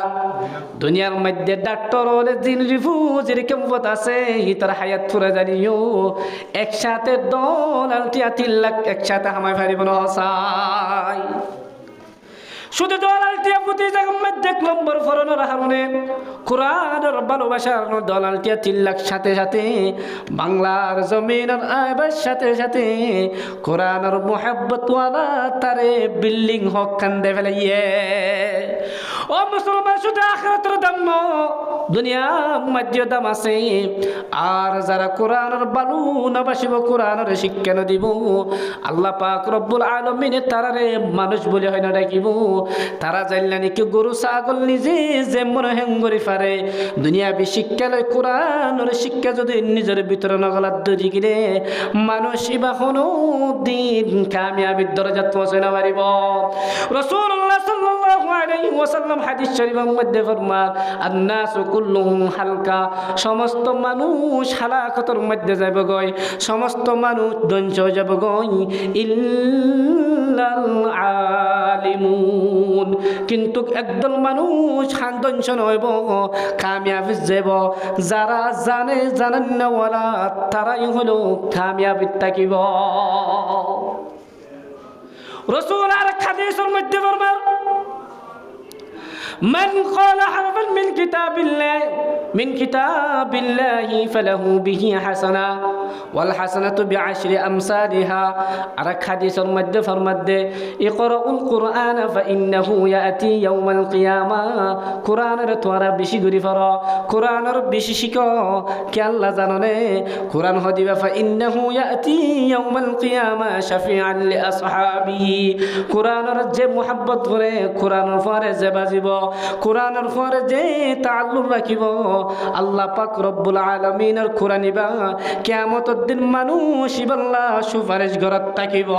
দুনিয়ার মধ্যে ডাক্তার হলে জিন রিফুজের কেমত আছে হিতার হায়াত ফুরে জানিও একসাথে ডলার 3 লাখ একসাথে হামাই পারিব না হসাই শুধু ডলার টিয়া প্রতি জায়গার মধ্যে 1 নম্বর ফরনের হারুনে কোরআনের ভালোবাসার ডলার 3 লাখ সাথে সাথে বাংলার জমিনের আইবার সাথে সাথে কোরআনের মোহাব্বতওয়ালা তারে বিল্ডিং হক কান্দে ফেলাইয়ে ও মুসলমান শুধু আখিরাতের দাম না দুনিয়ার মধ্যে দাম আছে আর যারা কোরআনের বালু না বাসিব কোরআনের শিক্ষা না দিব আল্লাহ পাক রব্বুল আলামিন তারারে মানুষ বলে হয় না ডাকিব তারা জানলা নাকি গরু ছাগল নিজে যেমন হেঙ্গরি পারে দুনিয়া শিক্ষা লয় কোরআনের শিক্ষা যদি নিজের ভিতরে নগলার দরি কিনে মানুষ ইবা কোনো দিন কামিয়াবির দরজাত পৌঁছে না পারিব রাসূলুল্লাহ সাল্লাল্লাহু আলাইহি ওয়াসাল্লাম হাদিস শরীফের মধ্যে ফরমান আন-নাসু কুল্লুহুম হালকা সমস্ত মানুষ হালাকতের মধ্যে যাবে গই সমস্ত মানুষ ধ্বংস যাবে গই ইল্লাল আলিমুন কিন্তু একদল মানুষ ধ্বংস হইব কামিয়াবি যাব যারা জানেন না ওয়ালা তারাই হলো কামিয়াবি থাকিব রাসূল আর হাদিসের মধ্যে ফরমান من قال حرفا من كتاب الله فله به حسنة والحسنة بعشر أمثالها أرك حديث المد فرمد اقرأوا القرآن فإنه يأتي يوم القيامة قرآن رتوارا بشي غري فرا قرآن ربشي شكا كالله زانوني قرآن هدي فإنه يأتي يوم القيامة شفيعا لأصحابه قرآن رجب محبت غري قرآن فارز بازيب কোরআনের পরে যে তাআল্লুক রাখিব আল্লাহ পাক রব্বুল আলামিনের কোরআন নিবা কিয়ামতের দিন মানুষ ইবাল্লা সুপারিশ ঘরত থাকিব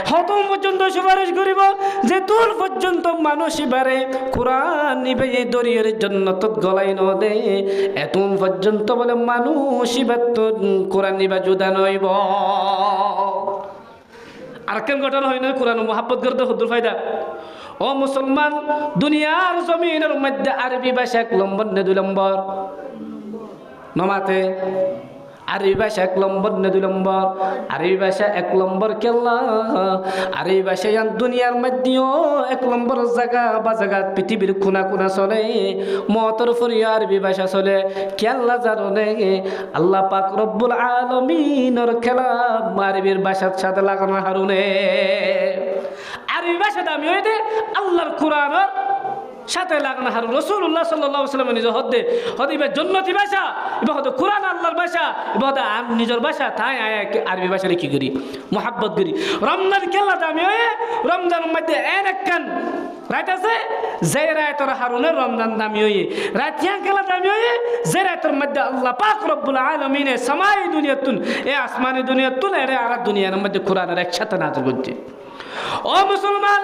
হতম পর্যন্ত সুপারিশ করিব যে তোর পর্যন্ত মানুষ ইবারে কোরআন নিবে দরিয়ের জন্য তো গলাই ন দে এতম পর্যন্ত বলে মানুষ ইবার তো কোরআন নিবা জুদা নইব আর কেন ঘটনা হয় না কোরআন মোহাব্বত করতে হুদুর ফায়দা ও মুসলমান দুনিয়ার জমিনের মধ্যে আরবি ভাষা 1 নম্বর নে 2 নম্বর নমাতে আরবি ভাষা 1 নম্বর নে 2 নম্বর আরবি ভাষা 1 নম্বর কেল্লা আরবি ভাষা দুনিয়ার মধ্যেও 1 নম্বর জায়গা বা জায়গা পৃথিবীর কোনা কোনা চলে মতর ফরিয়া আরবি ভাষা চলে কেল্লা জানে আল্লাহ পাক রব্বুল আলামিনের খেলাম আরবির ভাষার সাথে লাগানো হারুনে আরবি ভাষা দামি হয়ে দে আল্লাহর কোরআনের সাথে লাগানো হারুন রাসূলুল্লাহ সাল্লাল্লাহু আলাইহি ওয়াসাল্লাম নিজে হদিবে জন্নতি ভাষা এবার হতে কোরআন আল্লাহর ভাষা এবার হতে নিজের ভাষা তাই আরবি ভাষা কি করি মোহাব্বত করি রমজান কেল্লা দামি হয়ে রমজানের মধ্যে একখান রাত আছে যে রাতের হারুনের রমজান দামি হয়ে রাতিয়া কেলা দামি হয়ে যে রাতের মধ্যে আল্লাহ পাক রব্বুল আলামিনে সামাই দুনিয়াতুন এ আসমানি দুনিয়াতুন এর আর দুনিয়ার মধ্যে কোরআনের একসাথে নাযিল করছে ও মুসলমান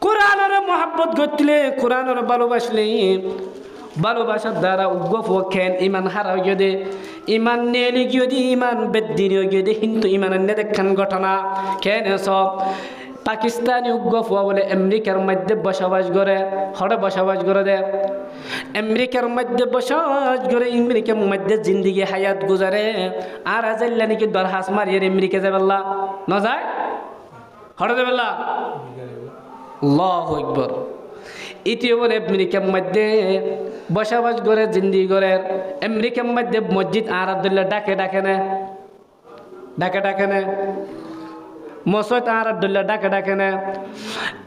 কোরআনের মোহাব্বত করলে কোরআনের ভালোবাসলে ভালোবাসার দ্বারা উগ্গফ খেন ইমান হারা গিয়ে দে ইমান নেলি গিয়ে দি ইমান বেদ্দিন গিয়ে দে কিন্তু ইমানের নেদেখান ঘটনা কেন সব পাকিস্তানি উগ্গফ বলে আমেরিকার মধ্যে বসবাস করে হরে বসবাস করে দে আমেরিকার মধ্যে বসবাস করে আমেরিকার মধ্যে জিন্দিগি হায়াত গুজারে আর আজাল্লা নাকি দরহাস মারিয়ে আমেরিকা যাবেল্লা না যায় হরে যাবেল্লা আল্লাহু আকবার ইতিও বলে আমেরিকার মধ্যে বসবাস করে জিন্দিগি করে আমেরিকার মধ্যে মসজিদ আর আব্দুল্লাহ ডাকে না মসজিদ আর আব্দুল্লাহ ডাকে না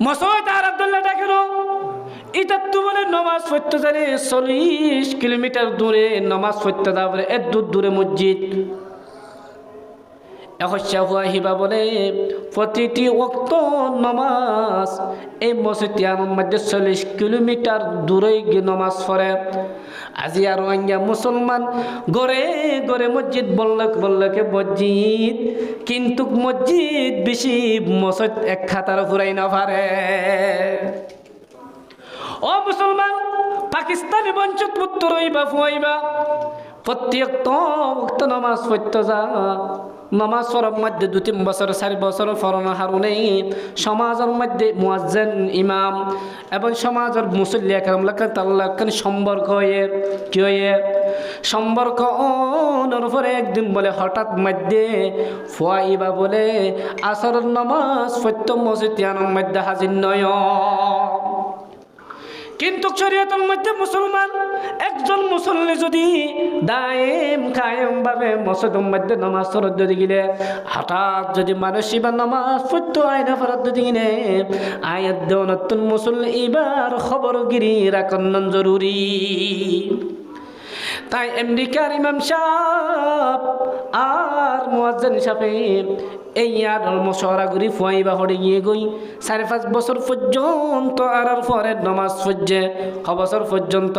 মসজিদ আর আব্দুল্লাহ ডাকে না এটা তো বলে নামাজ পড়তে জানে 40 কিলোমিটার দূরে নামাজ পড়তে যাবে এত দূরে মসজিদ হিবা বলে প্রতিটি ওয়াক্ত নামাজ এই মসজিদের মধ্যে 40 কিলোমিটার দূরে গিয়ে নামাজ পড়ে আজি আর আঙ্গা মুসলমান গড়ে গড়ে মসজিদ বললকে মসজিদ কিন্তু মসজিদ বেশি মসজিদ এক খাতার ফুরাই না পারে ও মুসলমান পাকিস্তানি বঞ্চিত পুত্র হইবা ফুয়াইবা প্রত্যেক ওয়াক্ত নামাজ পড়তে যা নামাজ পড়ার মধ্যে 2-3 বছর 4 বছর ফরনা হারুনে সমাজের মধ্যে মুয়াজ্জিন ইমাম এবং সমাজের মুসল্লি একরাম লাকান তাল্লাকান সম্পর্ক হয়ে কি হয়ে সম্পর্ক ওর উপরে একদিন বলে হঠাৎ মধ্যে ফুয়াইবা বলে আসরের নামাজ পড়তে মসজিদের মধ্যে হাজির নয় কিন্তু শরীয়তের মধ্যে মুসলমান একজন মুসল্লি যদি দায়েম কায়েম ভাবে মসজিদের মধ্যে নামাজ পড়তে গেলে হঠাৎ যদি মানুষ এবার নামাজ পড়তে আয়না পড়তে গেলে আয়াত দেওয়া নতুন মুসল্লি এবার খবরগিরি রাখন জরুরি তাই আমেরিকার ইমাম সাহেব আর মুয়াজ্জিন সাহেব এই আর মশওয়ারা করি ফুয়াইবা হড়ে গিয়ে গই 4-5 বছর পর্যন্ত আর পরে নামাজ পড়ছে 6 বছর পর্যন্ত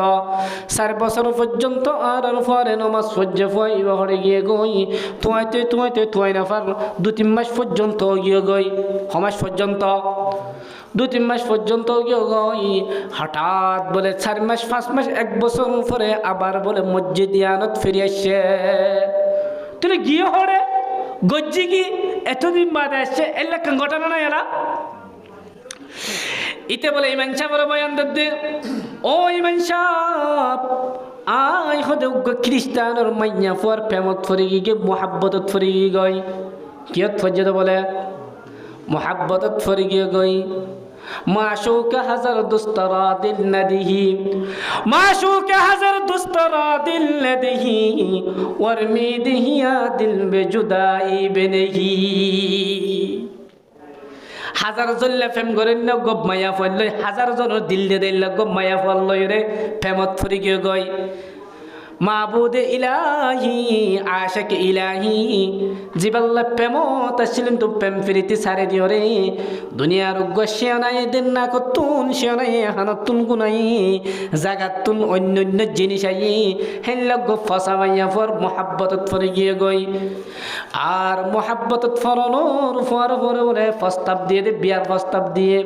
4 বছর পর্যন্ত আর পরে নামাজ পড়ছে ফুয়াইবা হড়ে গিয়ে গই তুই না পার 2-3 মাস পর্যন্ত গিয়ে গই 6 মাস পর্যন্ত 2-3 মাস পর্যন্ত গিয়ে গই হঠাৎ বলে 4 মাস 5 মাস 1 বছর পরে আবার বলে মসজিদিয়ানত ফিরে আসছে তুই গিয়ে হড়ে গজ্জি কি এতদিন বাদে আসছে এলাকা ঘটনা না এরা ইতে বলে ইমাম সাহেবের বয়ান দিতে ও ইমাম সাহেব আই হদে খ্রিস্টানের মাইয়া ফর প্রেমত ফরি গিয়ে মোহাব্বতত ফরি গই কিয়ত ফজ্জত বলে মোহাব্বতত ফরি গিয়ে গই माशूक हज़र दुस्तरा दिल न दही माशूक हज़र दुस्तरा दिल न दही वरमी दहिया दिल बे जुदाई बे नहीं হাজার জল্লে ফেম করেন না গব মায়া ফল হাজার জন দিল দে দিল গব মায়া ফল লই রে ফেমত ফরি গিয়ে গই মাবুদ ইলাহি আশিক ইলাহি জিবাল্লা প্রেমত আসছিলেন তো প্রেম ফিরিতি সারে দিও রে দুনিয়ার গসিয়া নাই দিন না কতুন শিয়া নাই হানতুন গুনাই জাগাতুন অন্য অন্য জিনিস আই হেল্লগ ফসামাইয়া ফর মোহাব্বতত ফরে গিয়ে গই আর মোহাব্বতত ফরনোর ফর ফরে বলে প্রস্তাব দিয়ে দে বিয়ার প্রস্তাব দিয়ে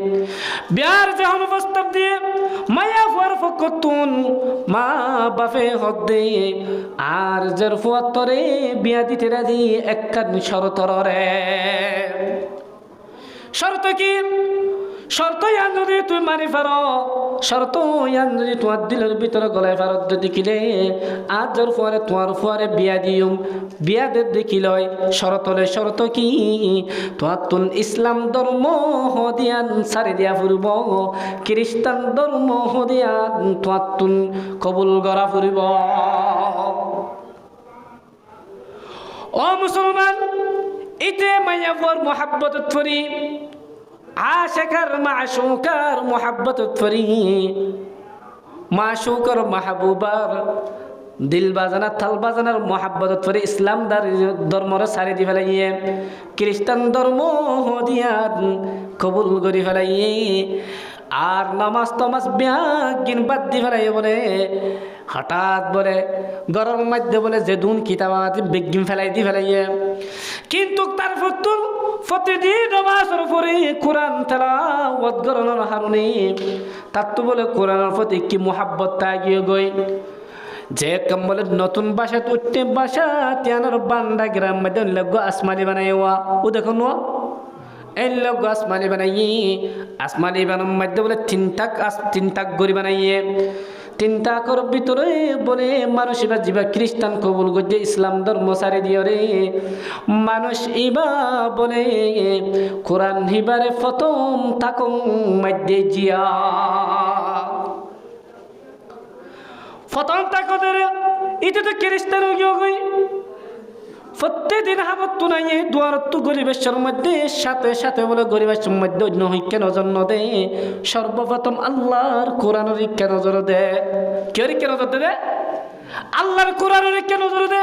বিয়ার যখন প্রস্তাব দিয়ে মায়া ফর ফকতুন মা বাপে হদ্দে আর যার ফুয়াত্তরে বিয়া দিতে রাজি একখান শরতর রে শর্ত কি শর্ত ইয়ান যদি তুই মানি পারো শর্ত ইয়ান যদি তোমার দিলের ভিতরে গলায় ফারত দেখিলে আজ যার ফুয়ারে তোমার ফুয়ারে বিয়া দিউম বিয়া দে দেখিলয় শরতলে শর্ত কি তোমার তুন ইসলাম ধর্ম হদিয়ান সারি দিয়া ফুরব খ্রিস্টান ধর্ম হদিয়ান তোমার তুন কবুল করা ফুরিব ও মুসলমান ইতে মাইয়া ফুয়ার মোহাব্বত ফরি আশিকার মাশুকার মোহাব্বত ফরি মাশুকার মাহবুবার দিল বাজানা থাল বাজানার মোহাব্বত ফরি ইসলাম ধর্মর সারি দি ফেলাইয়ে খ্রিস্টান ধর্ম দিয়া কবুল করি ফেলাইয়ে আর নামাজ তামাজ ব্যাগিন বাদ দি ফেলাই বলে হঠাৎ বলে গরম মধ্যে বলে যে দুন কিতাবাত বেগিন ফেলাই দি ফেলাইয়ে কিন্তু তার ফতুন প্রতিদিন নামাজের পরে কোরআন তেলাওয়াত করানোর হারুনে তার তো বলে কোরআনের প্রতি কি মোহাব্বত তাগিয়ে গই যে কম বলে নতুন বাসা উঠতে বাসা তিয়ানোর বান্ডা গ্রাম মধ্যে লগ্য আসমানি বানাইওয়া ও দেখুন এই লগ্য আসমানি বানাইয়ে আসমানি বানার মধ্যে বলে তিন তাক গড়ি বানাইয়ে তিনটা কর ভিতরে বলে মানুষ এবার যিবা খ্রিস্টান কবুল করছে ইসলাম ধর্ম সারি দিও রে মানুষ ইবা বলে কোরআন হিবারে প্রথম তাকম মধ্যে জিয়া প্রথম তাকদের এটা তো খ্রিস্টান গিয়ে গই প্রত্যেকদিন হাবত নাই দুয়ারত্ব গরিবের মধ্যে সাথে সাথে বলে গরিবের মধ্যে অন্য হইকে নজর দে সর্বপ্রথম আল্লাহর কোরআনের ইকে নজর দে কেউ কে নজর দে আল্লাহর কোরআনের ইকে নজর দে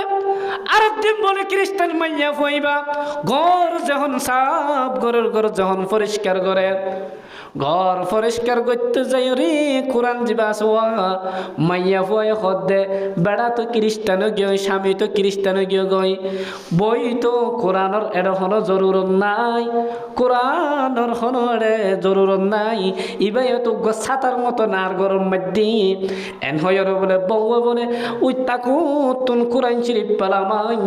আর দিন বলে খ্রিস্টান মাইয়া ফুয়াইবা ঘর যখন সাফ ঘর যখন পরিষ্কার করে ঘর পরিষ্কার করতে যাই রে কোরআন জিবা সোয়া মাইয়া ফুয়াই হদ্দে বেড়া তো খ্রিস্টান গিয়ে স্বামী তো খ্রিস্টান গিয়ে গই বই তো কোরআনের এর হনো জরুরত নাই কোরআনের হনো এড়ে জরুরত নাই ইবাই তো ছাতার মতো নার গরম মধ্যে এন হয় বলে বউ বলে ওই তাকু তুন কোরআন শরীফ পালামাই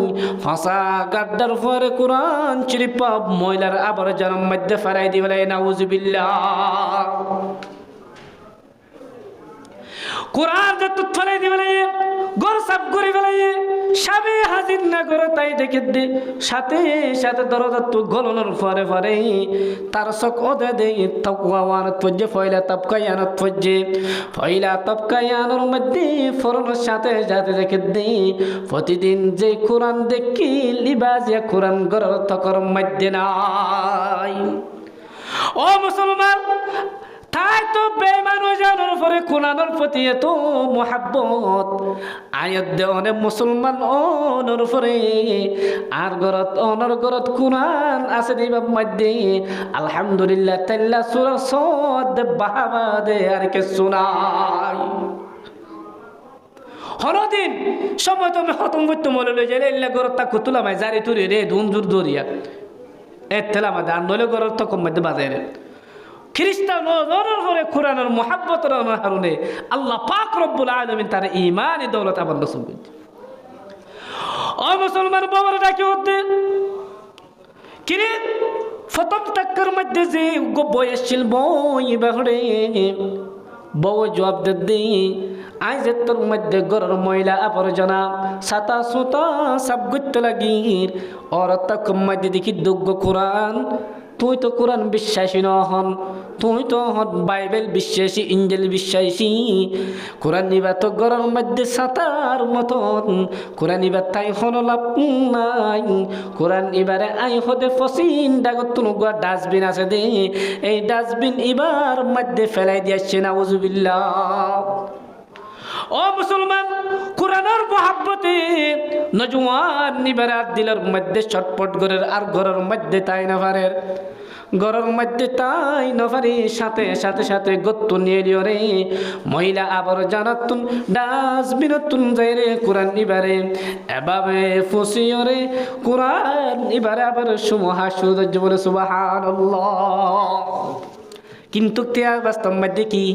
ফাঁসা গাড্ডার পরে কোরআন শরীফ ময়লার আবার জন্ম মধ্যে ফেরাই দিবে নাউজুবিল্লাহ কোরআন যত ফেলাই দিবে গর সাফ করে ফেলাই স্বামী হাজির না করে তাই দেখে দে সাথে সাথে দরজা তো গলনের পরে পরে তার চক ওদে দে তকওয়ানত পজে ফয়লা তবকায়ানত পজে ফয়লা তবকায়ানোর মধ্যে ফরনের সাথে সাথে দেখে দে প্রতিদিন যে কোরআন দেখি লিবাজিয়া কোরআন গরর তকর মধ্যে নাই ও মুসলমান তাই তো বেঈমান জানোর পরে কোরআনের প্রতি এত মোহাব্বত আয়াত দে অনেক মুসলমান অনর পরে আর গরত অনর গরত কোরআন আছে দিবাব মধ্যে আলহামদুলিল্লাহ তাল্লা সূরা সাদ বাহাবা দে আর কে শোনাই হরদিন সময় তুমি খতম করতে মনে লই যাইলে ইল্লা গরত তা কুতুলা মাই জারি তুরি রে দুন জুর দরিয়া এতলা মাদা আন্দোলে গরত তো কম মধ্যে বাজারে খ্রিস্টান করে কোরআনের মোহাব্বতের হারুনে আল্লাহ পাক রব্বুল আলামিন তার ঈমানি দৌলত আবার নসিব করছে ও মুসলমান বাবার ডাকে হতে কিরে প্রথম টাক্কার মধ্যে যে বয়স ছিল বই বাহরে বউ জবাব দে আজ তোর মধ্যে গরর ময়লা আবর্জনা সাতা সুতা সব গুতে লাগির ওর তক মধ্যে দেখি দুগ্গ কোরআন তুই তো কোরআন বিশ্বাসী নহন তুই তো হন বাইবেল বিশ্বাসী ইঞ্জিল বিশ্বাসী কোরআন নিবা তো গরর মধ্যে সাতার মতন কোরআন নিবা তাই হন লাভ নাই কোরআন এবারে আই হদে ফসিন ডাগত তুনুগুয়া ডাস্টবিন আছে দে এই ডাস্টবিন এবার মধ্যে ফেলাই দিয়েছে নাউজুবিল্লাহ ও ও মুসলমান, কোরআনের মহাব্বতে নজওয়ান নিবারাত দিলের মধ্যে ছটপট ঘরের আর ঘরের মধ্যে তাই না পারের ঘরের মধ্যে তাই নফারি সাথে সাথে সাথে গত্তু নিয়ে লিও রে মহিলা আবার জানাতুন ডাস্টবিনতুন যাই রে কোরআন নিবারে এভাবে ফুসিও রে কোরআন নিবারে আবার সুমহা সৌন্দর্য বলে সুবহানাল্লাহ। কিন্তু তিয়া বাস্তব মধ্যে কি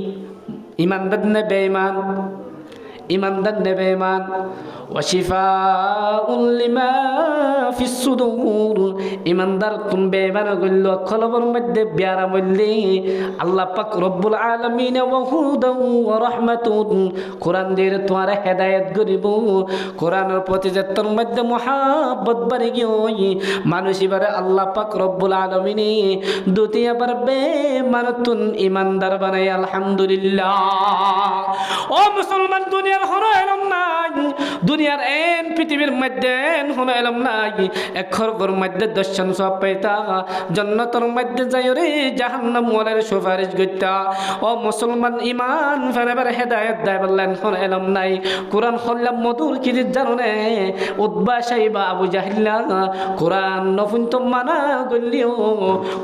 ইমানদার নে বেঈমান? ইমানদার নে বেঈমান? ওয়াশিফাউল লিমা ফিস সুদুর। ইমানদার তুম বেঈমান গল্ল কলবের মধ্যে বিয়ারা মল্লি আল্লাহ পাক রব্বুল আলামিন ওয়া হুদাউ ওয়া রাহমাতুন কোরআন দিয়ে তোমার হেদায়েত করিব। কোরআনের প্রতি যে তোর মধ্যে মহাব্বত বাড়ি গিয়ে মানুষ এবারে আল্লাহ পাক রব্বুল আলামিন দ্বিতীয়বার বেঈমানতুন ইমানদার বানাই আলহামদুলিল্লাহ। ও মুসলমান, দুনিয়ার হনো এলম নাই, দুনিয়ার এন পৃথিবীর মধ্যে হনো এলম নাই। এক খরগর মধ্যে দর্শন সব পাইতা, জান্নাতের মধ্যে যাই রে জাহান্নাম ওয়ালার সুপারিশ করতা। ও মুসলমান, ইমান ফেরাবার হেদায়েত দেয় বললেন হনো এলম নাই। কোরআন হল্লাম মধুর কি জানো নে? উতবা সাইবা আবু জাহিল্লা কোরআন নফুন তো মানা গলিও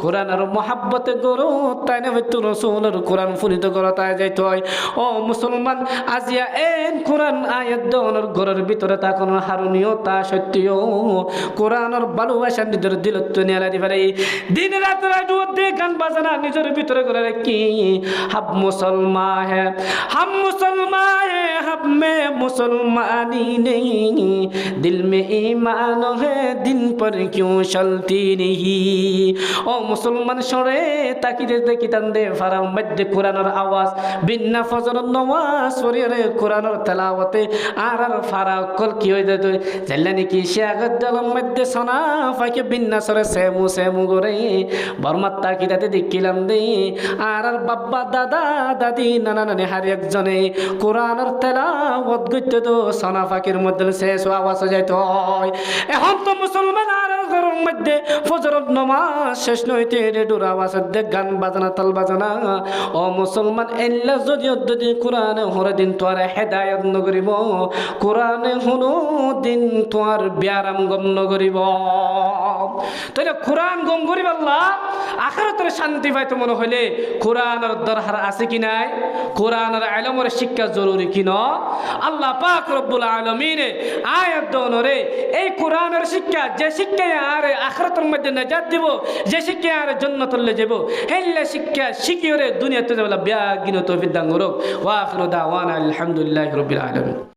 কোরআন আর মহাব্বতে গরো তাই না হয়তো রসুলের কোরআন ফুরিত করো তাই যাইতে হয়। ও মুসলমান, আজিয়া এন কোরআন আয়াত দনের ঘরের ভিতরে তা কোনো হারুনিও তা সত্যিও কোরআনের ভালোবাসা নিজের দিলত নিয়ে আলাদি পারে। দিন রাত রাজুতে গান বাজানা নিজের ভিতরে করে কি হাব মুসলমান হ্যাঁ হাম মুসলমান হ্যাঁ হাব মে মুসলমানি নেই দিল মে ঈমান হ্যাঁ দিন পর কিউ চলতি নেই। ও মুসলমান, সরে তাকিতে দেখিতান দে ফারাম মধ্যে কোরআনের আওয়াজ বিন্না ফজরের নামাজ পড়িয়ে কোরআনের তেলাওয়াতে আর আর ফারাক কল কি হয়ে যেত জানলেনি কি সে আগত দলের মধ্যে সোনা ফাঁকে বিন্না সরে সেমু সেমু করে বর্মার তাকিটাতে দেখিলাম দে আর আর বাব্বা দাদা দাদি নানা নানি হার একজনে কোরআনের তেলাওয়াত করতে তো সোনা ফাঁকের মধ্যে শেষ আওয়াজ যাইত হয়। এখন তো মুসলমান আর ঘরের মধ্যে ফজরের নামাজ শেষ নইতে রেডুর আওয়াজ দেখ গান বাজানা তাল বাজানা। ও মুসলমান, এল্লা যদি কোরআনে হরে দিন তোর হেদায়ত নগরিব, কোরআনে হনো দিন তোর ব্যারাম গম নগরিব। তাহলে কোরআন গম করিব আল্লাহ আখিরাতের শান্তি পাইতে মনে হইলে কোরআনের দরকার আছে কি নাই? কোরআনের ইলমের শিক্ষা জরুরি কি না? আল্লাহ পাক রব্বুল আলামিন আয়াত দনরে এই কোরআনের শিক্ষা, যে শিক্ষা আর আখিরাতের মধ্যে নাজাত দিব, যে শিক্ষা আর জান্নাতে লয়ে যাব, হেল্লা শিক্ষা শিখিয়রে দুনিয়াতে যাবলা বিয়া গিনো তৌফিক দান করুক। ওয়া আখিরু দাওয়ানা আলহামদুলিল্লাহি রাব্বিল আলামিন।